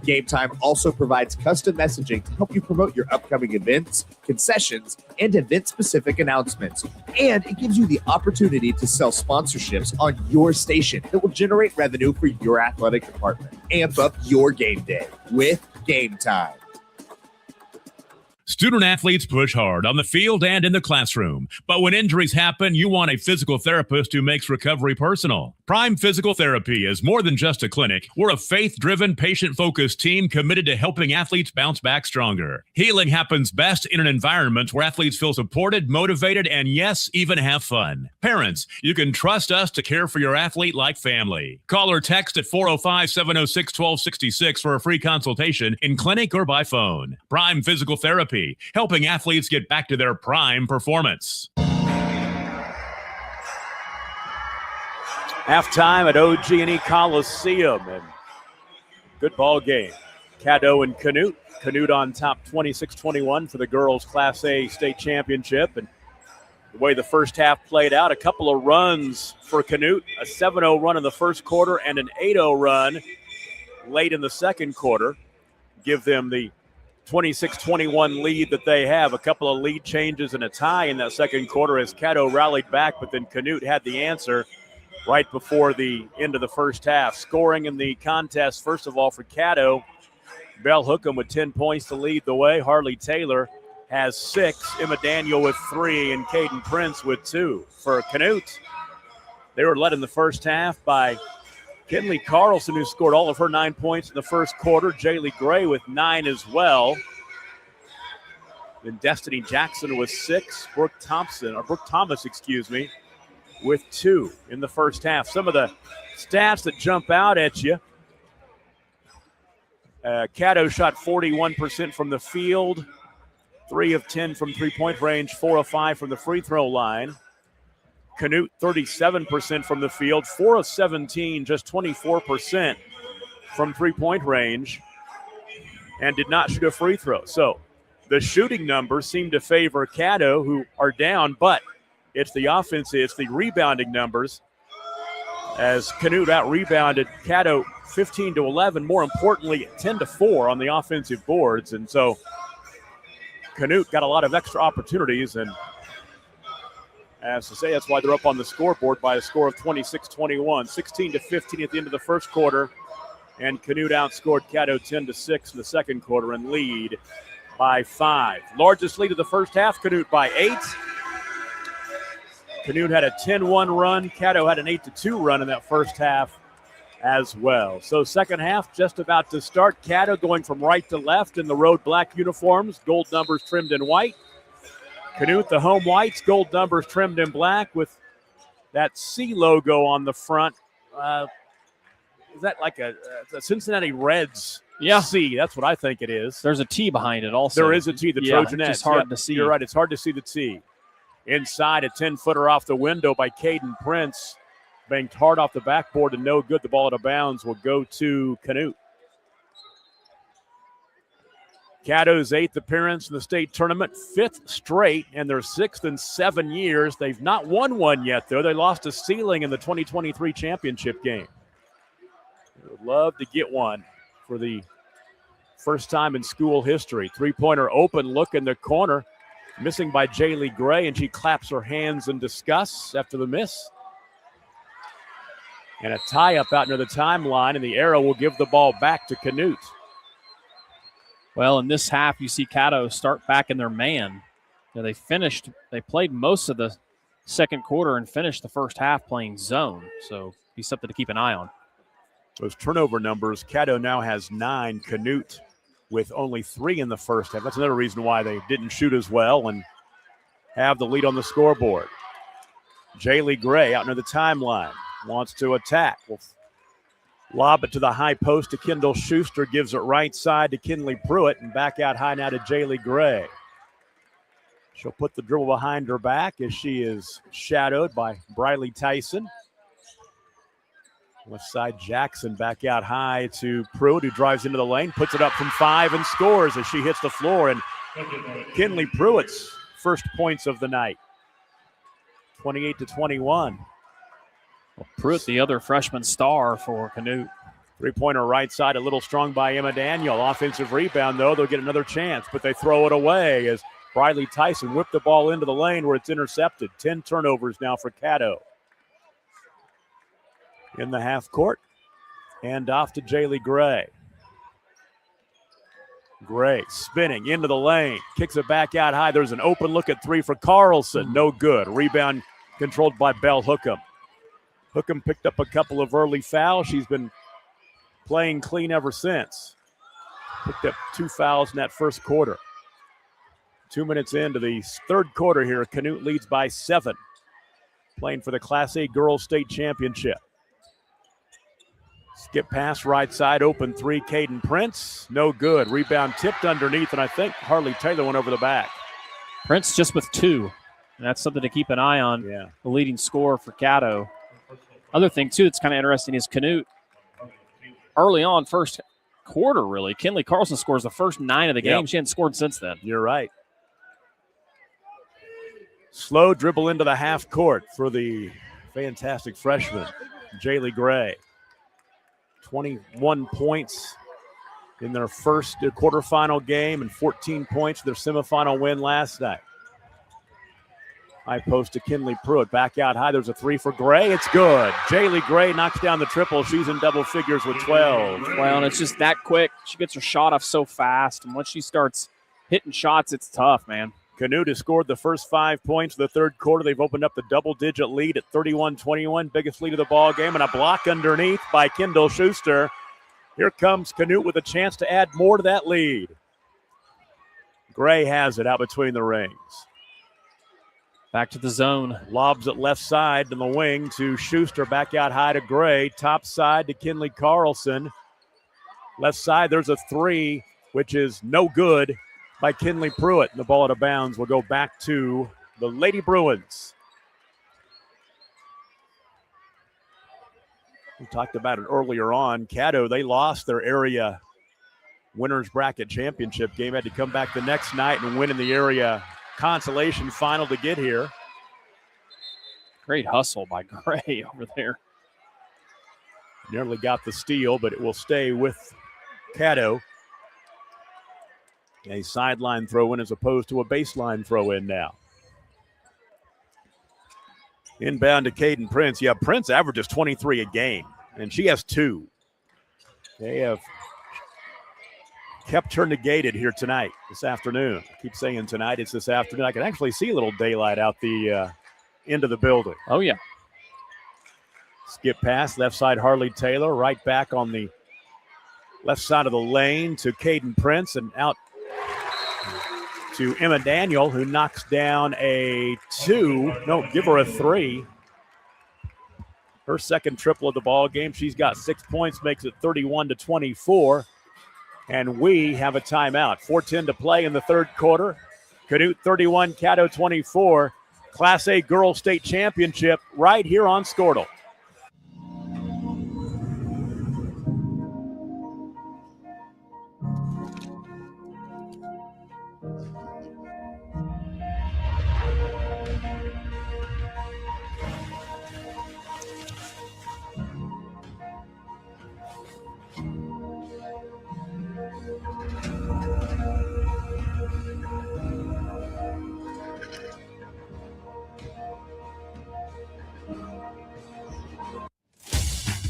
Game Time also provides custom messaging to help you promote your upcoming events, concessions, and event-specific announcements. And it gives you the opportunity to sell sponsorships on your station that will generate revenue for your athletic department. Amp up your game day with Game Time. Student athletes push hard on the field and in the classroom, but when injuries happen, you want a physical therapist who makes recovery personal. Prime Physical Therapy is more than just a clinic. We're a faith-driven, patient-focused team committed to helping athletes bounce back stronger. Healing happens best in an environment where athletes feel supported, motivated, and yes, even have fun. Parents, you can trust us to care for your athlete like family. Call or text at 405-706-1266 for a free consultation in clinic or by phone. Prime Physical Therapy, helping athletes get back to their prime performance. Halftime at OG&E Coliseum, and good ball game. Caddo and Canute. Canute on top 26-21 for the girls' Class A state championship. And the way the first half played out, a couple of runs for Canute, a 7-0 run in the first quarter and an 8-0 run late in the second quarter, give them the 26-21 lead that they have. A couple of lead changes and a tie in that second quarter as Caddo rallied back, but then Canute had the answer right before the end of the first half. Scoring in the contest, first of all, for Caddo, Bell Hookham with 10 points to lead the way. Harley Taylor has 6, Emma Daniel with 3, and Caden Prince with 2. For Canute, they were led in the first half by Kinley Carlson, who scored all of her 9 points in the first quarter. Jaylee Gray with 9 as well. Then Destiny Jackson with 6. Brooke Thomas, with 2 in the first half. Some of the stats that jump out at you. Caddo shot 41% from the field, 3 of 10 from three-point range, 4 of 5 from the free throw line. Canute 37% from the field, 4 of 17, just 24% from three-point range, and did not shoot a free throw. So the shooting numbers seem to favor Caddo, who are down, but it's the offense, it's the rebounding numbers, as Canute out-rebounded Caddo 15-11, more importantly 10-4 on the offensive boards. And so Canute got a lot of extra opportunities, and as to say, that's why they're up on the scoreboard by a score of 26-21, 16-15 at the end of the first quarter, and Canute outscored Caddo 10-6 in the second quarter and lead by 5. Largest lead of the first half, Canute by 8. Canute had a 10-1 run. Caddo had an 8-2 run in that first half as well. So second half just about to start. Caddo going from right to left in the road black uniforms, gold numbers trimmed in white. Canute, the home whites, gold numbers trimmed in black with that C logo on the front. Is that like a Cincinnati Reds C? That's what I think it is. There's a T behind it also. There is a T, the Trojanets. It's hard to see. You're right, it's hard to see the T. Inside, a 10-footer off the window by Caden Prince. Banked hard off the backboard and no good. The ball out of bounds will go to Canute. Caddo's 8th appearance in the state tournament, 5th straight, and their 6th in 7 years. They've not won one yet, though. They lost a ceiling in the 2023 championship game. They would love to get one for the first time in school history. Three-pointer open look in the corner, missing by Jaylee Gray, and she claps her hands in disgust after the miss. And a tie-up out near the timeline, and the arrow will give the ball back to Canute. Well, in this half, you see Caddo start back in their man. They played most of the second quarter and finished the first half playing zone. So be something to keep an eye on. Those turnover numbers, Caddo now has 9. Canute with only 3 in the first half. That's another reason why they didn't shoot as well and have the lead on the scoreboard. Jaylee Gray out near the timeline. Wants to attack. Will lob it to the high post to Kendall Schuster. Gives it right side to Kinley Pruitt. And back out high now to Jaylee Gray. She'll put the dribble behind her back as she is shadowed by Briley Tyson. Left side Jackson back out high to Pruitt, who drives into the lane. Puts it up from 5 and scores as she hits the floor. And Kinley Pruitt's first points of the night. 28-21. Pruitt, the other freshman star for Canute. Three-pointer right side, a little strong by Emma Daniel. Offensive rebound, though. They'll get another chance, but they throw it away as Briley Tyson whipped the ball into the lane where it's intercepted. 10 turnovers now for Caddo. In the half court, and off to Jaylee Gray. Gray spinning into the lane, kicks it back out high. There's an open look at three for Carlson. No good. Rebound controlled by Bell Hookham. Hookham picked up a couple of early fouls. She's been playing clean ever since. Picked up 2 fouls in that first quarter. 2 minutes into the third quarter here, Canute leads by 7. Playing for the Class A Girls State Championship. Skip pass right side, open three, Caden Prince. No good. Rebound tipped underneath, and I think Harley Taylor went over the back. Prince just with 2, and that's something to keep an eye on. Yeah. The leading scorer for Caddo. Other thing, too, that's kind of interesting is Canute. Early on, first quarter, really, Kinley Carlson scores the first 9 of the game. Yep. She hadn't scored since then. You're right. Slow dribble into the half court for the fantastic freshman, Jaylee Gray. 21 points in their first quarterfinal game and 14 points their semifinal win last night. High post to Kinley Pruitt. Back out high. There's a 3 for Gray. It's good. Jaylee Gray knocks down the triple. She's in double figures with 12. Well, and it's just that quick. She gets her shot off so fast, and once she starts hitting shots, it's tough, man. Canute has scored the first 5 points of the third quarter. They've opened up the double-digit lead at 31-21, biggest lead of the ball game, and a block underneath by Kendall Schuster. Here comes Canute with a chance to add more to that lead. Gray has it out between the rings. Back to the zone. Lobs it left side to the wing to Schuster. Back out high to Gray. Top side to Kinley Carlson. Left side, there's a 3, which is no good by Kinley Pruitt. The ball out of bounds will go back to the Lady Bruins. We talked about it earlier on. Caddo, they lost their area winners bracket championship game. Had to come back the next night and win in the area consolation final to get here. Great hustle by Gray over there. Nearly got the steal, but it will stay with Caddo. A sideline throw-in as opposed to a baseline throw-in now. Inbound to Caden Prince. Yeah, Prince averages 23 a game, and she has 2. They have kept her negated here tonight, this afternoon. I keep saying tonight, it's this afternoon. I can actually see a little daylight out the end of the building. Oh, yeah. Skip pass, left side Harley Taylor, right back on the left side of the lane to Caden Prince, and out to Emma Daniel, who knocks down a 2. No, give her a 3. Her second triple of the ball game. She's got 6 points, makes it 31-24. And we have a timeout. 4:10 to play in the third quarter. Canute 31, Caddo 24. Class A Girls State Championship right here on Squirtle.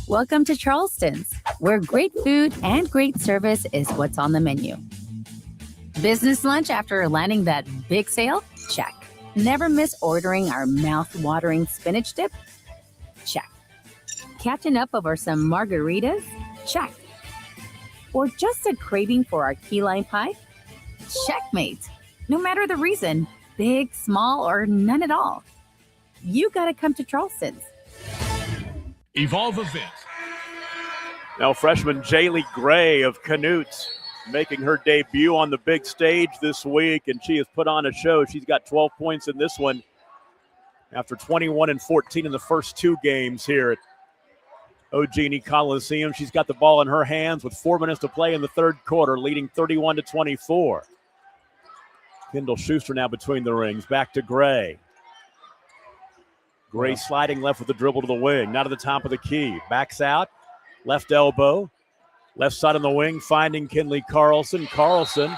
Welcome to Charleston's, where great food and great service is what's on the menu. Business lunch after landing that big sale? Check. Never miss ordering our mouth-watering spinach dip? Check. Catching up over some margaritas? Check. Or just a craving for our key lime pie? Checkmate. No matter the reason, big, small, or none at all, you gotta come to Charleston's. Evolve Events. Now freshman Jaylee Gray of Canute making her debut on the big stage this week, and she has put on a show. She's got 12 points in this one after 21 and 14 in the first 2 games here at Ogini Coliseum. She's got the ball in her hands with 4 minutes to play in the third quarter, leading 31-24. Kendall Schuster now between the rings. Back to Gray. Gray sliding left with the dribble to the wing. Now to the top of the key. Backs out. Left elbow. Left side on the wing, finding Kinley Carlson. Carlson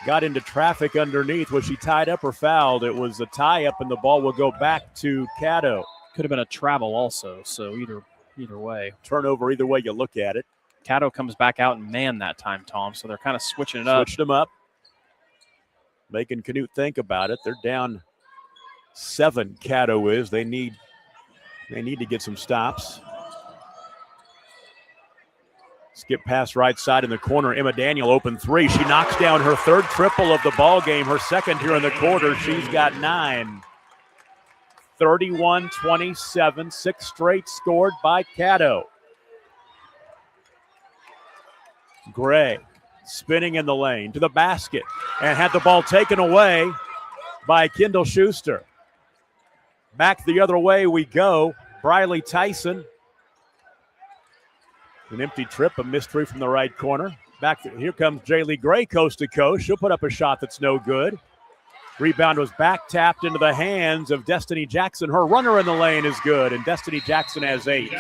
got into traffic underneath. Was she tied up or fouled? It was a tie-up, and the ball will go back to Caddo. Could have been a travel also, so either way. Turnover either way you look at it. Caddo comes back out and man that time, Tom. So they're kind of switching it up. Switched them up. Making Canute think about it. They're down 7, Caddo is. They need to get some stops. Skip pass right side in the corner. Emma Daniel open 3. She knocks down her 3rd triple of the ball game, her 2nd here in the quarter. She's got 9. 31-27, 6 straight scored by Caddo. Gray spinning in the lane to the basket and had the ball taken away by Kendall Schuster. Back the other way we go. Briley Tyson. An empty trip, a missed 3 from the right corner. Here comes Jaylee Gray coast to coast. She'll put up a shot that's no good. Rebound was back tapped into the hands of Destiny Jackson. Her runner in the lane is good, and Destiny Jackson has 8.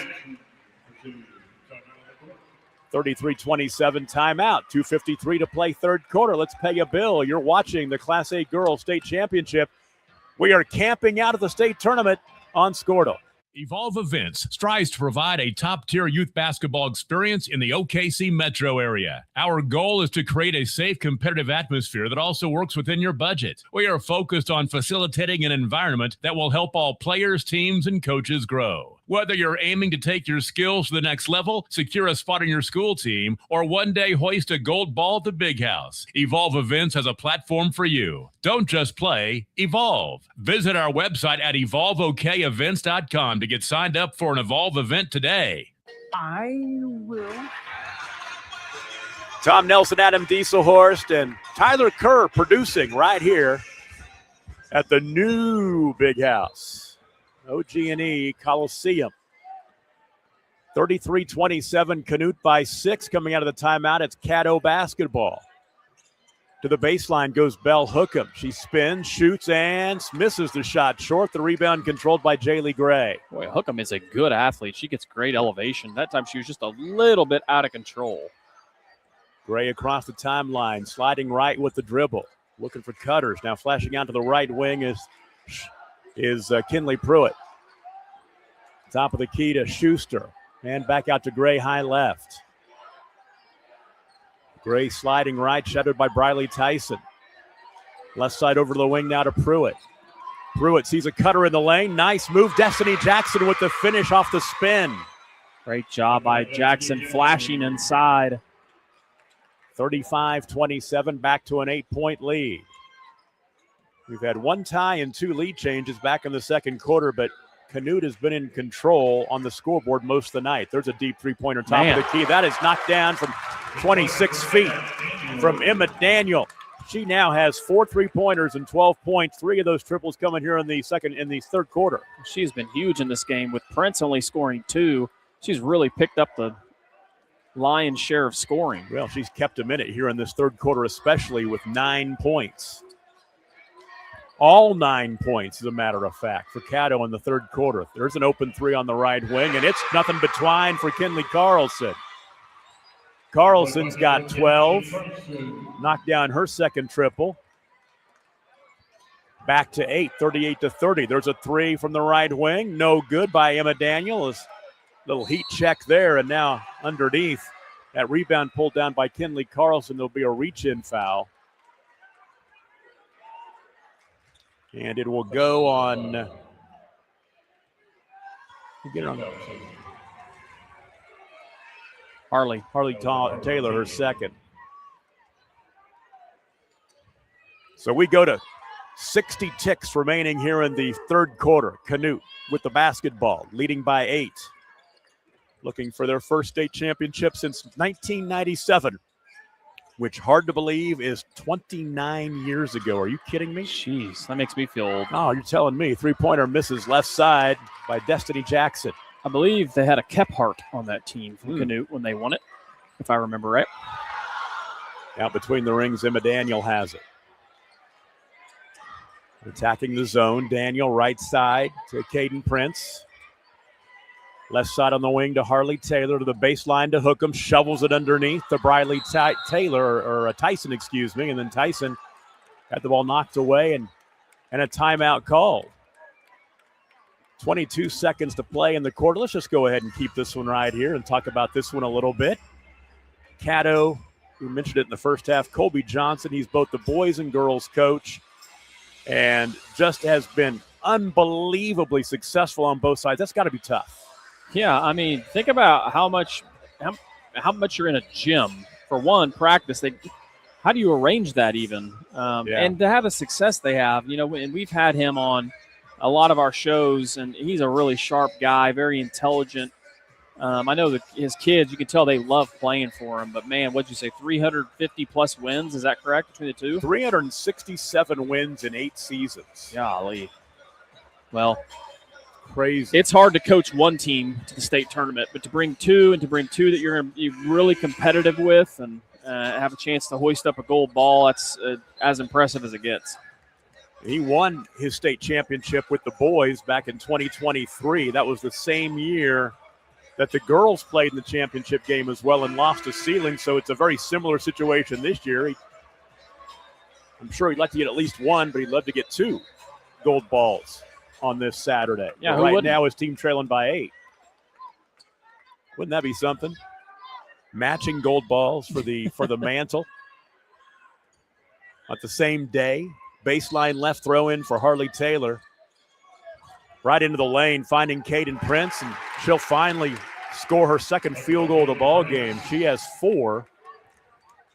33-27 timeout. 2:53 to play 3rd quarter. Let's pay a bill. You're watching the Class A Girls State Championship. We are camping out of the state tournament on Squirtle. Evolve Events strives to provide a top-tier youth basketball experience in the OKC metro area. Our goal is to create a safe, competitive atmosphere that also works within your budget. We are focused on facilitating an environment that will help all players, teams, and coaches grow. Whether you're aiming to take your skills to the next level, secure a spot on your school team, or one day hoist a gold ball at the big house, Evolve Events has a platform for you. Don't just play, evolve. Visit our website at evolveokevents.com to get signed up for an Evolve event today. I will. Tom Nelson, Adam Dieselhorst, and Tyler Kerr producing right here at the new big house. OG&E Coliseum. 33-27, Canute by 6 coming out of the timeout. It's Caddo basketball. To the baseline goes Belle Hookham. She spins, shoots, and misses the shot short. The rebound controlled by Jaylee Gray. Boy, Hookham is a good athlete. She gets great elevation. That time she was just a little bit out of control. Gray across the timeline, sliding right with the dribble. Looking for cutters. Now flashing out to the right wing is Kinley Pruitt. Top of the key to Schuster. And back out to Gray, high left. Gray sliding right, shadowed by Briley Tyson. Left side over to the wing now to Pruitt. Pruitt sees a cutter in the lane. Nice move. Destiny Jackson with the finish off the spin. Great job by Jackson flashing inside. 35-27, back to an 8-point lead. We've had 1 tie and 2 lead changes back in the 2nd quarter, but Canute has been in control on the scoreboard most of the night. There's a deep 3-pointer top of the key. That is knocked down from 26 feet from Emma Daniel. She now has 4 3-pointers and 12 points. 3 of those triples coming here in the 3rd quarter. She's been huge in this game with Prince only scoring 2. She's really picked up the lion's share of scoring. Well, she's kept a minute here in this 3rd quarter, especially with 9 points. All 9 points, as a matter of fact, for Caddo in the 3rd quarter. There's an open 3 on the right wing, and it's nothing but twine for Kinley Carlson. Carlson's got 12. Knocked down her 2nd triple. Back to 8, 38-30. There's a 3 from the right wing. No good by Emma Daniel. Little heat check there, and now underneath. That rebound pulled down by Kinley Carlson. There'll be a reach-in foul. And it will go on. Get it on. Harley Taylor, her 2nd. So we go to 60 ticks remaining here in the 3rd quarter. Canute with the basketball, leading by 8. Looking for their first state championship since 1997. Which, hard to believe, is 29 years ago. Are you kidding me? Jeez, that makes me feel old. Oh, you're telling me. 3-pointer misses left side by Destiny Jackson. I believe they had a Kephart on that team from Canute when they won it, if I remember right. Out between the rings, Emma Daniel has it. Attacking the zone. Daniel right side to Caden Prince. Left side on the wing to Harley Taylor, to the baseline to Hookham, shovels it underneath to Briley Tyson, and then Tyson had the ball knocked away and a timeout called. 22 seconds to play in the quarter. Let's just go ahead and keep this one right here and talk about this one a little bit. Caddo, we mentioned it in the first half, Colby Johnson, he's both the boys and girls coach and just has been unbelievably successful on both sides. That's got to be tough. Yeah, I mean, think about how much you're in a gym. For one, practice. How do you arrange that even? And to have the success they have, and we've had him on a lot of our shows, and he's a really sharp guy, very intelligent. I know that his kids, you can tell they love playing for him. But, man, what'd you say, 350-plus wins? Is that correct between the two? 367 wins in 8 seasons. Golly. Well, crazy. It's hard to coach one team to the state tournament, but to bring two that you're really competitive with and have a chance to hoist up a gold ball, that's as impressive as it gets. He won his state championship with the boys back in 2023. That was the same year that the girls played in the championship game as well and lost to Ceiling, so it's a very similar situation this year. I'm sure he'd like to get at least one, but he'd love to get 2 gold balls on this Saturday. Yeah, right now his team trailing by 8. Wouldn't that be something? Matching gold balls for the mantle. At the same day, baseline left throw in for Harley Taylor. Right into the lane, finding Caden Prince, and she'll finally score her second field goal of the ball game. She has 4,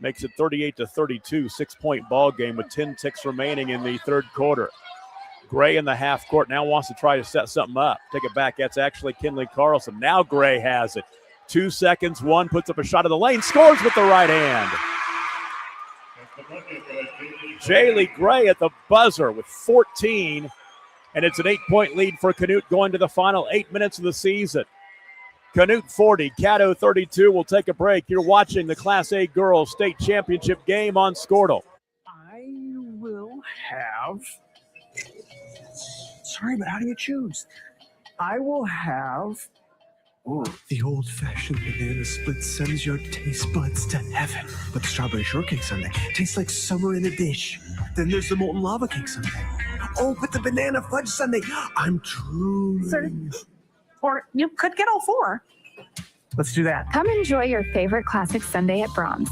makes it 38-32, 6-point ball game with 10 ticks remaining in the third quarter. Gray in the half court now wants to try to set something up. Take it back. That's actually Kinley Carlson. Now Gray has it. 2 seconds. 1 puts up a shot of the lane, scores with the right hand. Jaylee Gray at the buzzer with 14. And it's an 8-point lead for Canute going to the final 8 minutes of the season. Canute 40, Caddo 32. We'll take a break. You're watching the Class A Girls State Championship game on Squirtle. I will have. Sorry, but how do you choose? I will have. The old-fashioned banana split sends your taste buds to heaven. But the strawberry shortcake sundae tastes like summer in a dish. Then there's the molten lava cake sundae. Oh, but the banana fudge sundae, I'm truly... Sir, or you could get all 4. Let's do that. Come enjoy your favorite classic sundae at Brahms.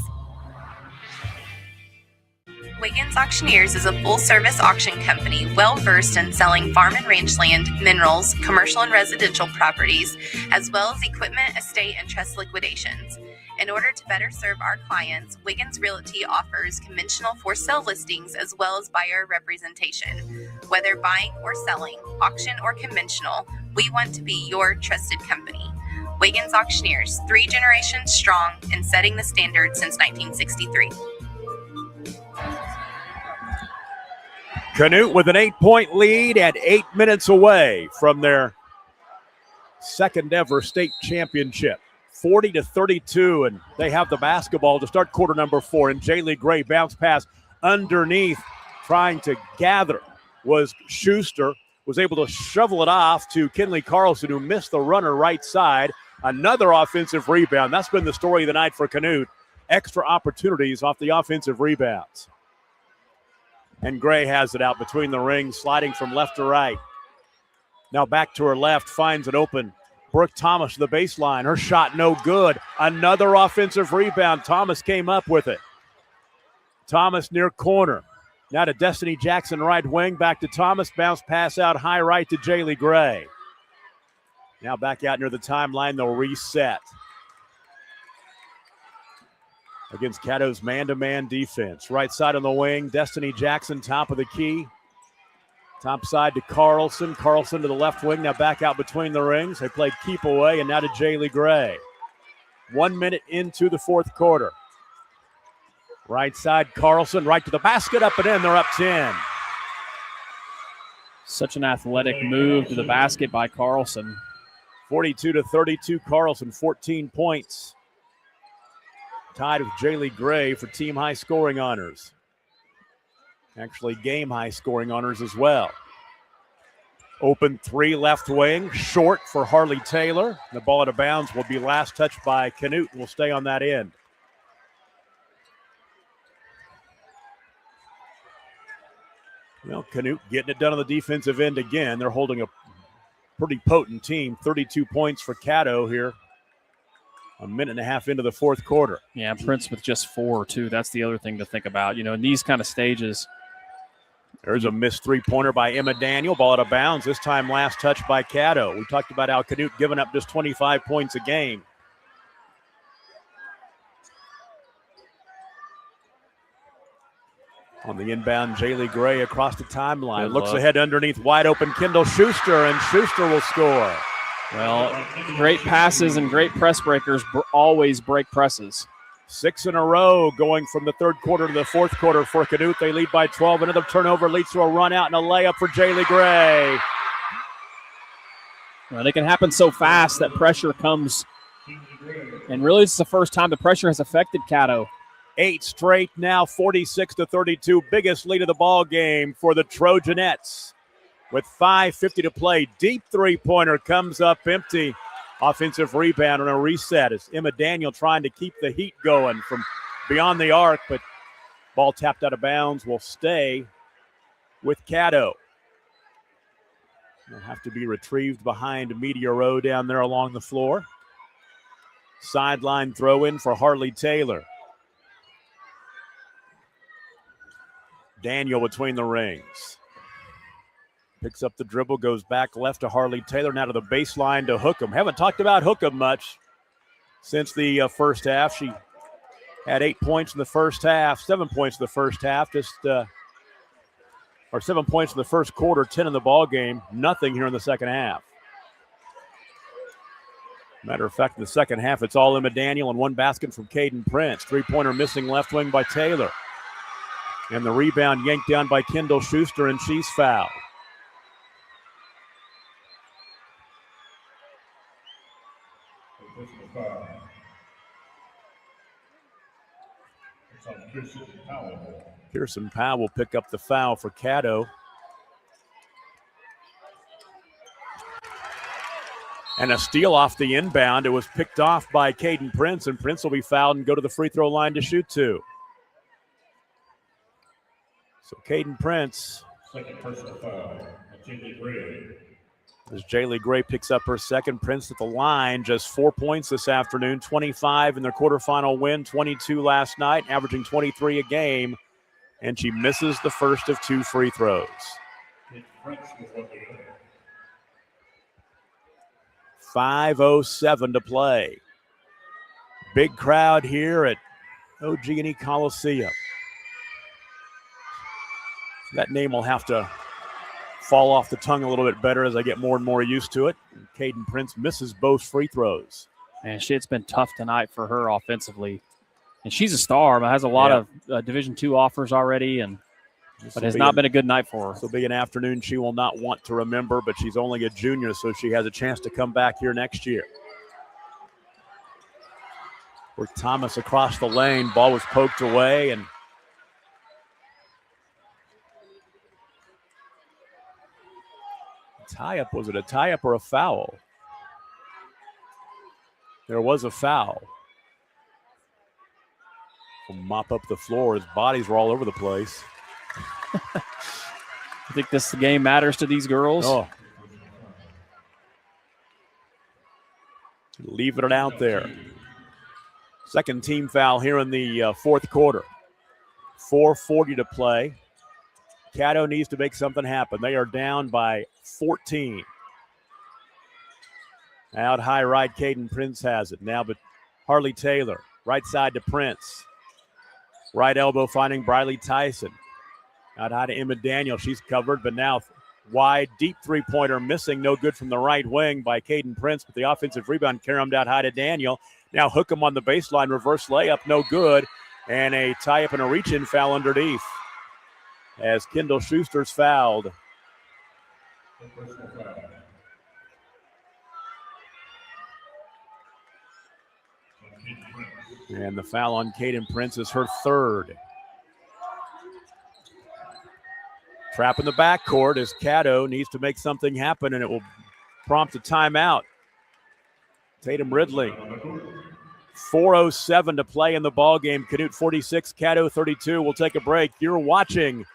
Wiggins Auctioneers is a full-service auction company well-versed in selling farm and range land, minerals, commercial and residential properties, as well as equipment, estate, and trust liquidations. In order to better serve our clients, Wiggins Realty offers conventional for-sale listings as well as buyer representation. Whether buying or selling, auction or conventional, we want to be your trusted company. Wiggins Auctioneers, 3 generations strong and setting the standard since 1963. Canute with an 8-point lead at 8 minutes away from their second ever state championship. 40-32, and they have the basketball to start quarter number 4. And Jaylee Gray bounce pass underneath, trying to gather was Schuster, was able to shovel it off to Kinley Carlson, who missed the runner right side. Another offensive rebound. That's been the story of the night for Canute. Extra opportunities off the offensive rebounds. And Gray has it out between the rings, sliding from left to right. Now back to her left, finds an open Brooke Thomas to the baseline. Her shot no good. Another offensive rebound. Thomas came up with it. Thomas near corner. Now to Destiny Jackson, right wing. Back to Thomas. Bounce pass out high right to Jaylee Gray. Now back out near the timeline. They'll reset. Against Caddo's man-to-man defense. Right side on the wing, Destiny Jackson, top of the key. Top side to Carlson. Carlson to the left wing, now back out between the rings. They played keep away, and now to Jaylee Gray. 1 minute into the fourth quarter. Right side, Carlson, right to the basket, up and in. They're up 10. Such an athletic move to the basket by Carlson. 42-32, Carlson, 14 points. Tied with Jaylee Gray for team high scoring honors. Actually, game high scoring honors as well. Open 3 left wing, short for Harley Taylor. The ball out of bounds will be last touched by Canute and will stay on that end. Well, Canute getting it done on the defensive end again. They're holding a pretty potent team. 32 points for Caddo here A minute and a half into the fourth quarter. Yeah, Prince with just 4, too. That's the other thing to think about. In these kind of stages. There's a missed three-pointer by Emma Daniel. Ball out of bounds. This time last touch by Caddo. We talked about how Canute giving up just 25 points a game. On the inbound, Jaylee Gray across the timeline. Looks ahead underneath wide open Kendall Schuster, and Schuster will score. Well, great passes and great press breakers always break presses. 6 in a row going from the third quarter to the fourth quarter for Canute. They lead by 12. Another turnover leads to a run out and a layup for Jaylee Gray. Well, they can happen so fast that pressure comes. And really, it's the first time the pressure has affected Caddo. 8 straight now, 46-32. Biggest lead of the ball game for the Trojanettes. With 5:50 to play, deep three-pointer comes up empty. Offensive rebound and a reset as Emma Daniel trying to keep the heat going from beyond the arc, but ball tapped out of bounds will stay with Caddo. Will have to be retrieved behind Media Row down there along the floor. Sideline throw in for Harley Taylor. Daniel between the rings. Picks up the dribble, goes back left to Harley Taylor, now to the baseline to Hookham. Haven't talked about Hookham much since the first half. She had 8 points in the first half, 7 points in the first half, or 7 points in the first quarter, 10 in the ball game. Nothing here in the second half. Matter of fact, in the second half, it's all Emma Daniel and 1 basket from Caden Prince. Three-pointer missing left wing by Taylor. And the rebound yanked down by Kendall Schuster, and she's fouled. Pearson Powell will pick up the foul for Caddo. And a steal off the inbound. It was picked off by Caden Prince, and Prince will be fouled and go to the free throw line to shoot 2. So Caden Prince. Second personal foul. Jaylee Gray. As Jaylee Gray picks up her second. Prince at the line, just 4 points this afternoon, 25 in their quarterfinal win, 22 last night, averaging 23 a game, and she misses the first of 2 free throws. 5:07 to play. Big crowd here at OG&E Coliseum. That name will have to fall off the tongue a little bit better as I get more and more used to it. And Caden Prince misses both free throws. Man, it's been tough tonight for her offensively. And she's a star, but has a lot of Division II offers already, but has not been a good night for her. This will be an afternoon she will not want to remember, but she's only a junior, so she has a chance to come back here next year. With Thomas across the lane, ball was poked away, and tie-up. Was it a tie-up or a foul? There was a foul. We'll mop up the floor. His bodies were all over the place. I think this game matters to these girls. Oh. Leaving it out there. Second team foul here in the fourth quarter. 4:40 to play. Caddo needs to make something happen. They are down by 14. Out high right, Caden Prince has it. Now, but Harley Taylor, right side to Prince. Right elbow finding Briley Tyson. Out high to Emma Daniel. She's covered, but now wide, deep three-pointer missing. No good from the right wing by Caden Prince, but the offensive rebound carried out high to Daniel. Now Hookham on the baseline, reverse layup, no good. And a tie-up and a reach-in foul underneath as Kendall Schuster's fouled. And the foul on Caden Prince is her third. Trap in the backcourt as Caddo needs to make something happen, and it will prompt a timeout. Tatum Ridley. 4:07 to play in the ballgame. Canute 46, Caddo 32. We'll take a break. You're watching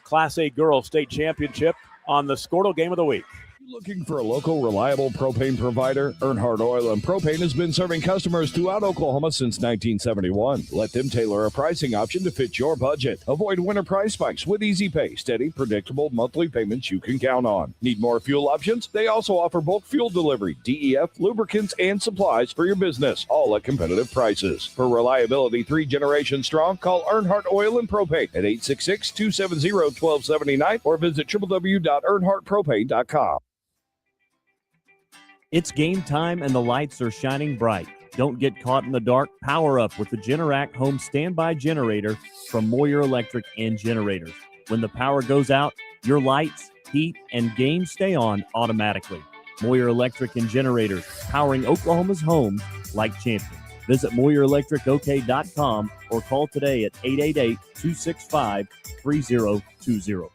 Class A Girls State Championship on the Squirtle Game of the Week. Looking for a local, reliable propane provider? Earnhardt Oil and Propane has been serving customers throughout Oklahoma since 1971. Let them tailor a pricing option to fit your budget. Avoid winter price spikes with easy pay, steady, predictable monthly payments you can count on. Need more fuel options? They also offer bulk fuel delivery, DEF, lubricants, and supplies for your business, all at competitive prices. For reliability 3 generations strong, call Earnhardt Oil and Propane at 866-270-1279 or visit www.earnhardtpropane.com. It's game time and the lights are shining bright. Don't get caught in the dark. Power up with the Generac Home Standby Generator from Moyer Electric and Generators. When the power goes out, your lights, heat, and games stay on automatically. Moyer Electric and Generators, powering Oklahoma's homes like champions. Visit MoyerElectricOK.com or call today at 888-265-3020.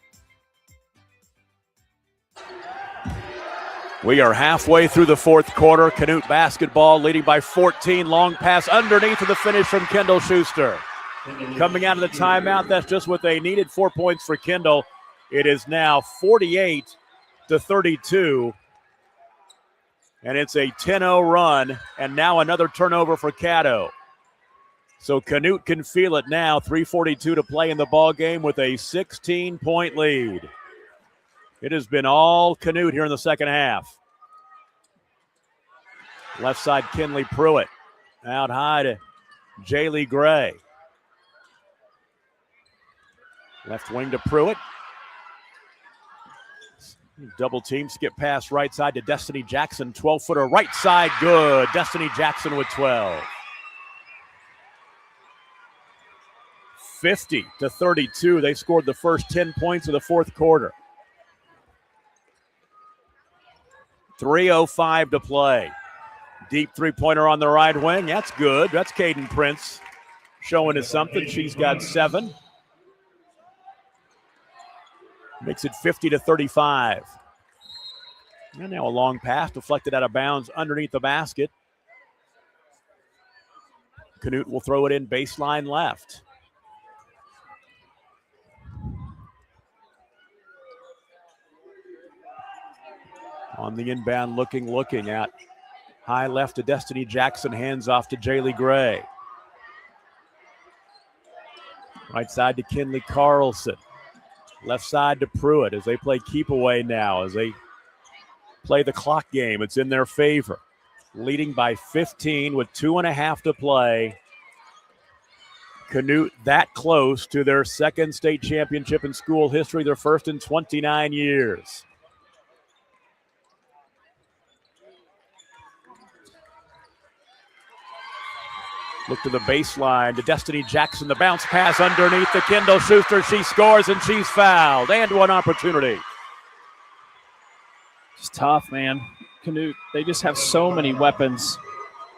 We are halfway through the fourth quarter. Canute basketball leading by 14. Long pass underneath to the finish from Kendall Schuster. Coming out of the timeout, that's just what they needed. 4 points for Kendall. It is now 48-32. And it's a 10-0 run. And now another turnover for Caddo. So Canute can feel it now. 3:42 to play in the ball game with a 16-point lead. It has been all Canute here in the second half. Left side, Kinley Pruitt. Out high to Jaylee Gray. Left wing to Pruitt. Double team, skip pass right side to Destiny Jackson. 12-footer right side, good. Destiny Jackson with 12. 50-32. They scored the first 10 points of the fourth quarter. 3:05 to play. Deep three-pointer on the right wing. That's good. That's Caden Prince showing us something. She's got 7. Makes it 50-35. And now a long pass deflected out of bounds underneath the basket. Canute will throw it in baseline left. On the inbound, looking at high left to Destiny Jackson, hands off to Jaylee Gray. Right side to Kinley Carlson. Left side to Pruitt as they play keep away now, as they play the clock game. It's in their favor. Leading by 15 with 2.5 to play. Canute that close to their second state championship in school history, their first in 29 years. Look to the baseline to Destiny Jackson. The bounce pass underneath to Kendall Schuster. She scores and she's fouled. And one opportunity. It's tough, man. Canute, they just have so many weapons.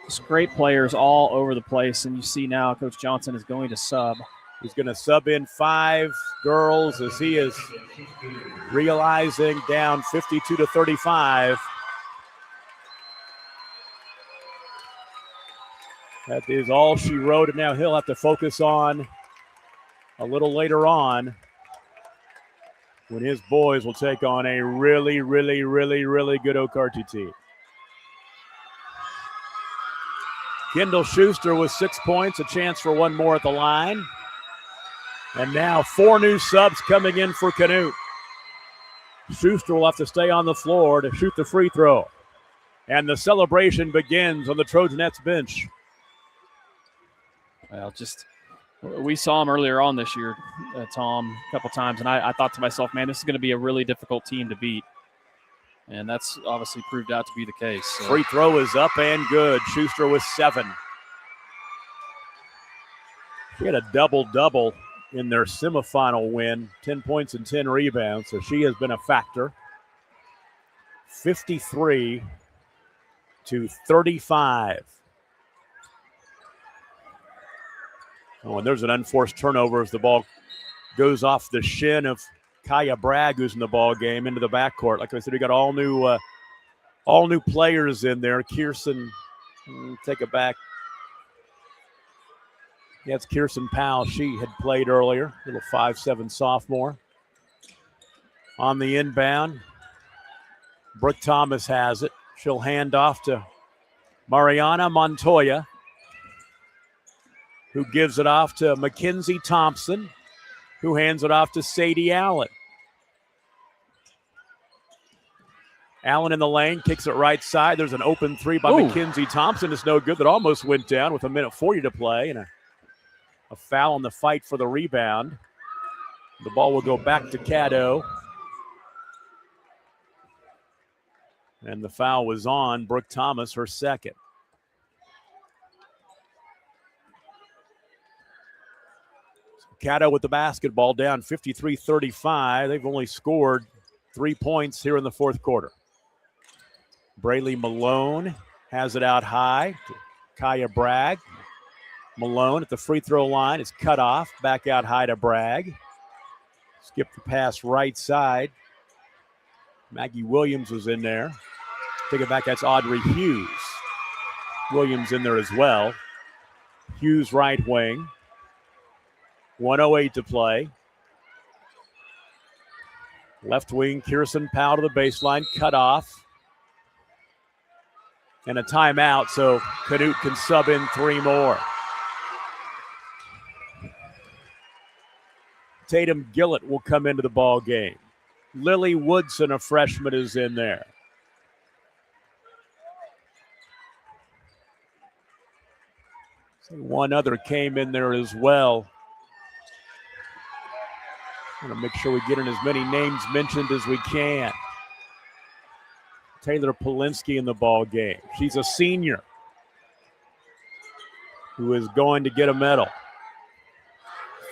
Just great players all over the place. And you see now Coach Johnson is going to sub. He's going to sub in 5 girls as he is realizing down 52-35. That is all she wrote, and now he'll have to focus on a little later on when his boys will take on a really, really, really, really good Okarty team. Kendall Schuster with 6 points, a chance for one more at the line. And now 4 new subs coming in for Canute. Schuster will have to stay on the floor to shoot the free throw. And the celebration begins on the Trojanettes bench. Well, we saw him earlier on this year, Tom, a couple times, and I thought to myself, man, this is going to be a really difficult team to beat. And that's obviously proved out to be the case. So. Free throw is up and good. Schuster with 7. She had a double-double in their semifinal win, 10 points and 10 rebounds, so she has been a factor. 53-35. Oh, and there's an unforced turnover as the ball goes off the shin of Kaya Bragg, who's in the ball game, into the backcourt. Like I said, we got all new players in there. Kirsten, take it back. Yeah, it's Kirsten Powell. She had played earlier, little 5'7" sophomore. On the inbound, Brooke Thomas has it. She'll hand off to Mariana Montoya, who gives it off to Mackenzie Thompson, who hands it off to Sadie Allen. Allen in the lane, kicks it right side. There's an open three by Mackenzie Thompson. It's no good. That almost went down with 1:40 to play, and a foul in the fight for the rebound. The ball will go back to Caddo. And the foul was on Brooke Thomas, her second. Caddo with the basketball, down 53-35. They've only scored 3 points here in the fourth quarter. Braylee Malone has it out high to Kaya Bragg. Malone at the free throw line is cut off. Back out high to Bragg. Skip the pass right side. Maggie Williams was in there. Take it back, that's Audrey Hughes. Williams in there as well. Hughes right wing. 1:08 to play. Left wing, Kirsten Powell to the baseline, cut off. And a timeout, so Canute can sub in 3 more. Tatum Gillett will come into the ball game. Lily Woodson, a freshman, is in there. So one other came in there as well. Want to make sure we get in as many names mentioned as we can. Taylor Polinsky in the ball game. She's a senior who is going to get a medal.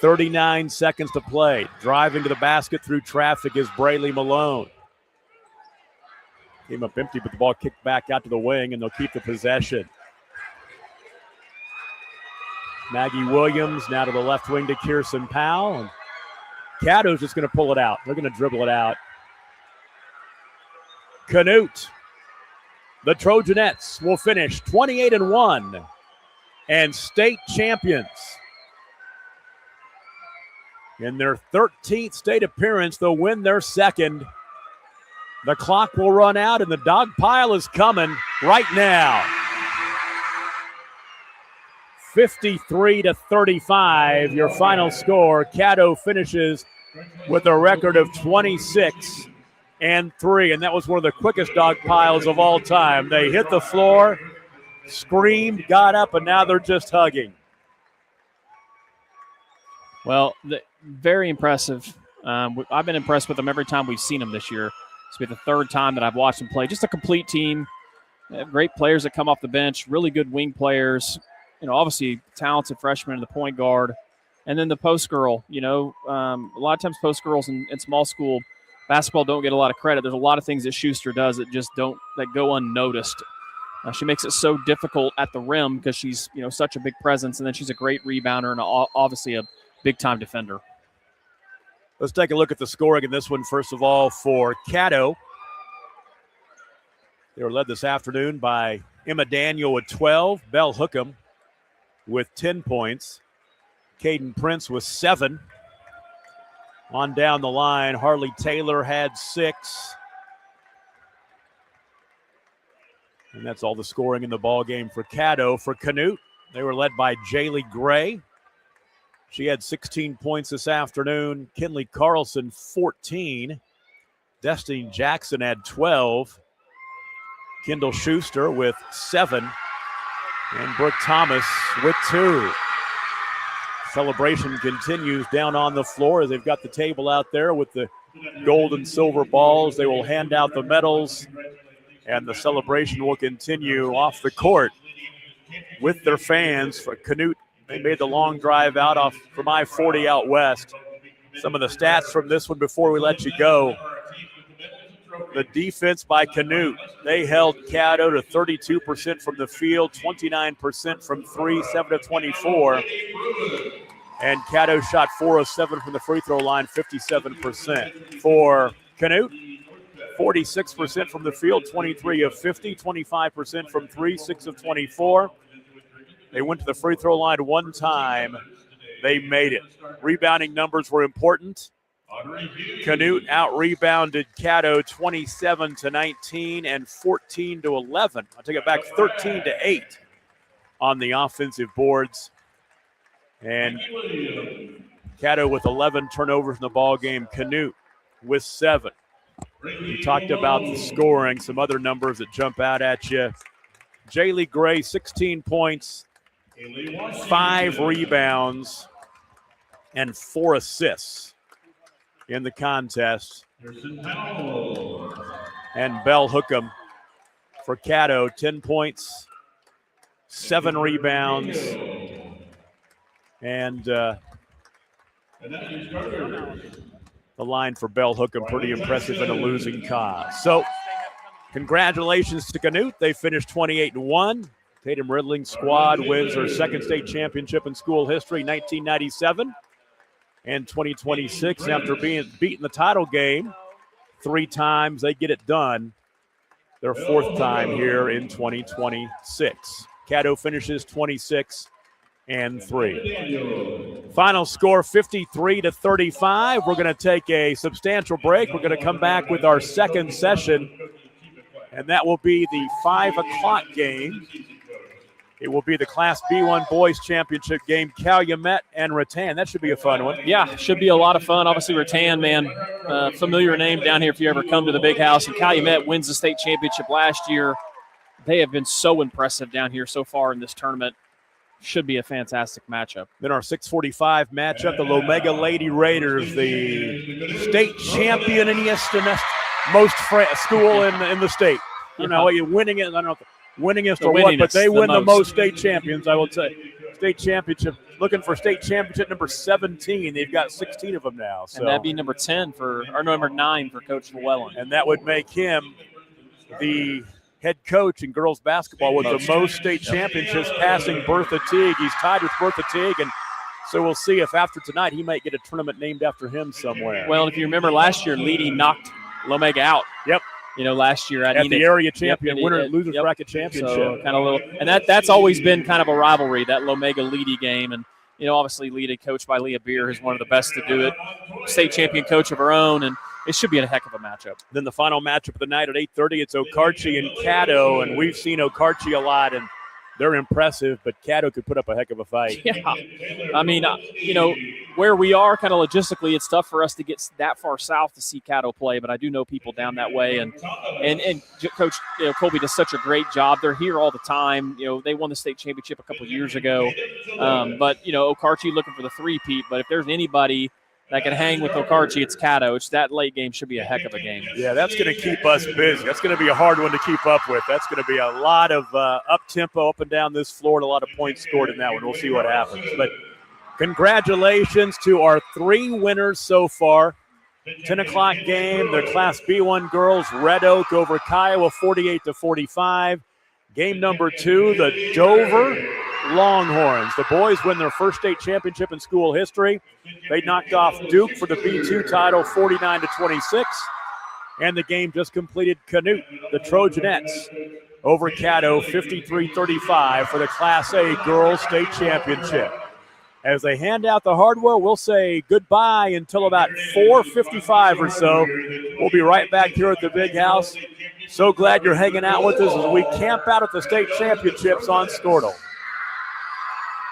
39 seconds to play. Driving to the basket through traffic is Braylee Malone. Came up empty, but the ball kicked back out to the wing, and they'll keep the possession. Maggie Williams now to the left wing to Kirsten Powell. And Caddo's just going to pull it out. They're going to dribble it out. Canute, the Trojanettes, will finish 28-1 and state champions. In their 13th state appearance, they'll win their second. The clock will run out, and the dog pile is coming right now. 53-35, your final score. Caddo finishes with a record of 26-3, and that was one of the quickest dog piles of all time. They hit the floor, screamed, got up, and now they're just hugging. Well, very impressive. I've been impressed with them every time we've seen them this year. It's been the third time that I've watched them play. Just a complete team. They have great players that come off the bench, really good wing players. You know, obviously talented freshmen in the point guard. And then the post girl, a lot of times post girls in small school basketball don't get a lot of credit. There's a lot of things that Schuster does that just that go unnoticed. She makes it so difficult at the rim because she's, such a big presence. And then she's a great rebounder and obviously a big-time defender. Let's take a look at the scoring in this one, first of all, for Caddo. They were led this afternoon by Emma Daniel with 12, Belle Hookham with 10 points, Caden Prince with 7. On down the line, Harley Taylor had 6. And that's all the scoring in the ball game for Caddo. For Canute, they were led by Jaylee Gray. She had 16 points this afternoon. Kinley Carlson, 14. Destiny Jackson had 12. Kendall Schuster with 7. And Brooke Thomas with 2. Celebration continues down on the floor as they've got the table out there with the gold and silver balls. They will hand out the medals, and the celebration will continue off the court with their fans. For Canute, they made the long drive out off from I-40 out west. Some of the stats from this one before we let you go. The defense by Canute, they held Caddo to 32% from the field, 29% from 3, 7-24. And Caddo shot 4 of 7 from the free throw line, 57%. For Canute, 46% from the field, 23 of 50, 25% from 3, 6 of 24. They went to the free throw line one time. They made it. Rebounding numbers were important. Canute out-rebounded Caddo 27-19 and 14-11. I'll take it back 13-8 on the offensive boards. And Caddo with 11 turnovers in the ball game. Canute with 7. We talked about the scoring, some other numbers that jump out at you. Jaylee Gray, 16 points, 5 rebounds, and 4 assists in the contest. And Belle Hookham for Caddo, 10 points, 7 rebounds, and the line for Belle Hookham, pretty impressive in a losing cause. So congratulations to Canute. They finished 28-1. Tatum Ridling's squad wins their second state championship in school history, 1997 and 2026. After being beaten the title game 3 times, they get it done their 4th time here in 2026. Caddo finishes 26-3. Final score 53-35. We're going to take a substantial break. We're going to come back with our second session, and that will be the 5 o'clock game. It will be the Class B1 Boys Championship game, Calumet and Rattan. That should be a fun one. Yeah, should be a lot of fun. Obviously, Rattan, man, familiar name down here if you ever come to the Big House. And Calumet wins the state championship last year. They have been so impressive down here so far in this tournament. Should be a fantastic matchup. Then our 6:45 matchup, the Lomega Lady Raiders, the state champion in Easton, most school in the state. I don't know what you're winning it. I don't know if winningest or what, but they win the most state champions, I would say. State championship, looking for state championship number 17. They've got 16 of them now. So. And that'd be number 10 or number 9 for Coach Llewellyn. And that would make him the head coach in girls basketball with the most state championships, passing Bertha Teague. He's tied with Bertha Teague, and so we'll see if after tonight he might get a tournament named after him somewhere. Well, if you remember last year, Leedy knocked Lomega out. Yep. You know, last year at the area champion, losers bracket championship. So kind of little, and that's always been kind of a rivalry, that Lomega-Leedy game. And you know, obviously Leedy, coached by Leah Beer, who's one of the best to do it. State champion coach of her own, and it should be a heck of a matchup. Then the final matchup of the night at 8:30, it's Okarche and Caddo, and we've seen Okarche a lot, and they're impressive, but Caddo could put up a heck of a fight. Yeah. I mean, you know, where we are kind of logistically, it's tough for us to get that far south to see Caddo play, but I do know people down that way. And Coach Colby does such a great job. They're here all the time. You know, they won the state championship a couple of years ago. But, you know, Okarche looking for the three-peat. But if there's anybody that can hang with Okarche, it's Caddo. That late game should be a heck of a game. Yeah, that's going to keep us busy. That's going to be a hard one to keep up with. That's going to be a lot of up-tempo, up and down this floor, and a lot of points scored in that one. We'll see what happens. But congratulations to our 3 winners so far. 10 o'clock game, the Class B1 girls, Red Oak over Kiowa, 48-45. Game number 2, the Dover Longhorns. The boys win their first state championship in school history. They knocked off Duke for the B2 title, 49-26. And the game just completed. Canute, the Trojanettes, over Caddo, 53-35 for the Class A Girls State Championship. As they hand out the hardware, we'll say goodbye until about 4:55 or so. We'll be right back here at the Big House. So glad you're hanging out with us as we camp out at the state championships on Squirtle.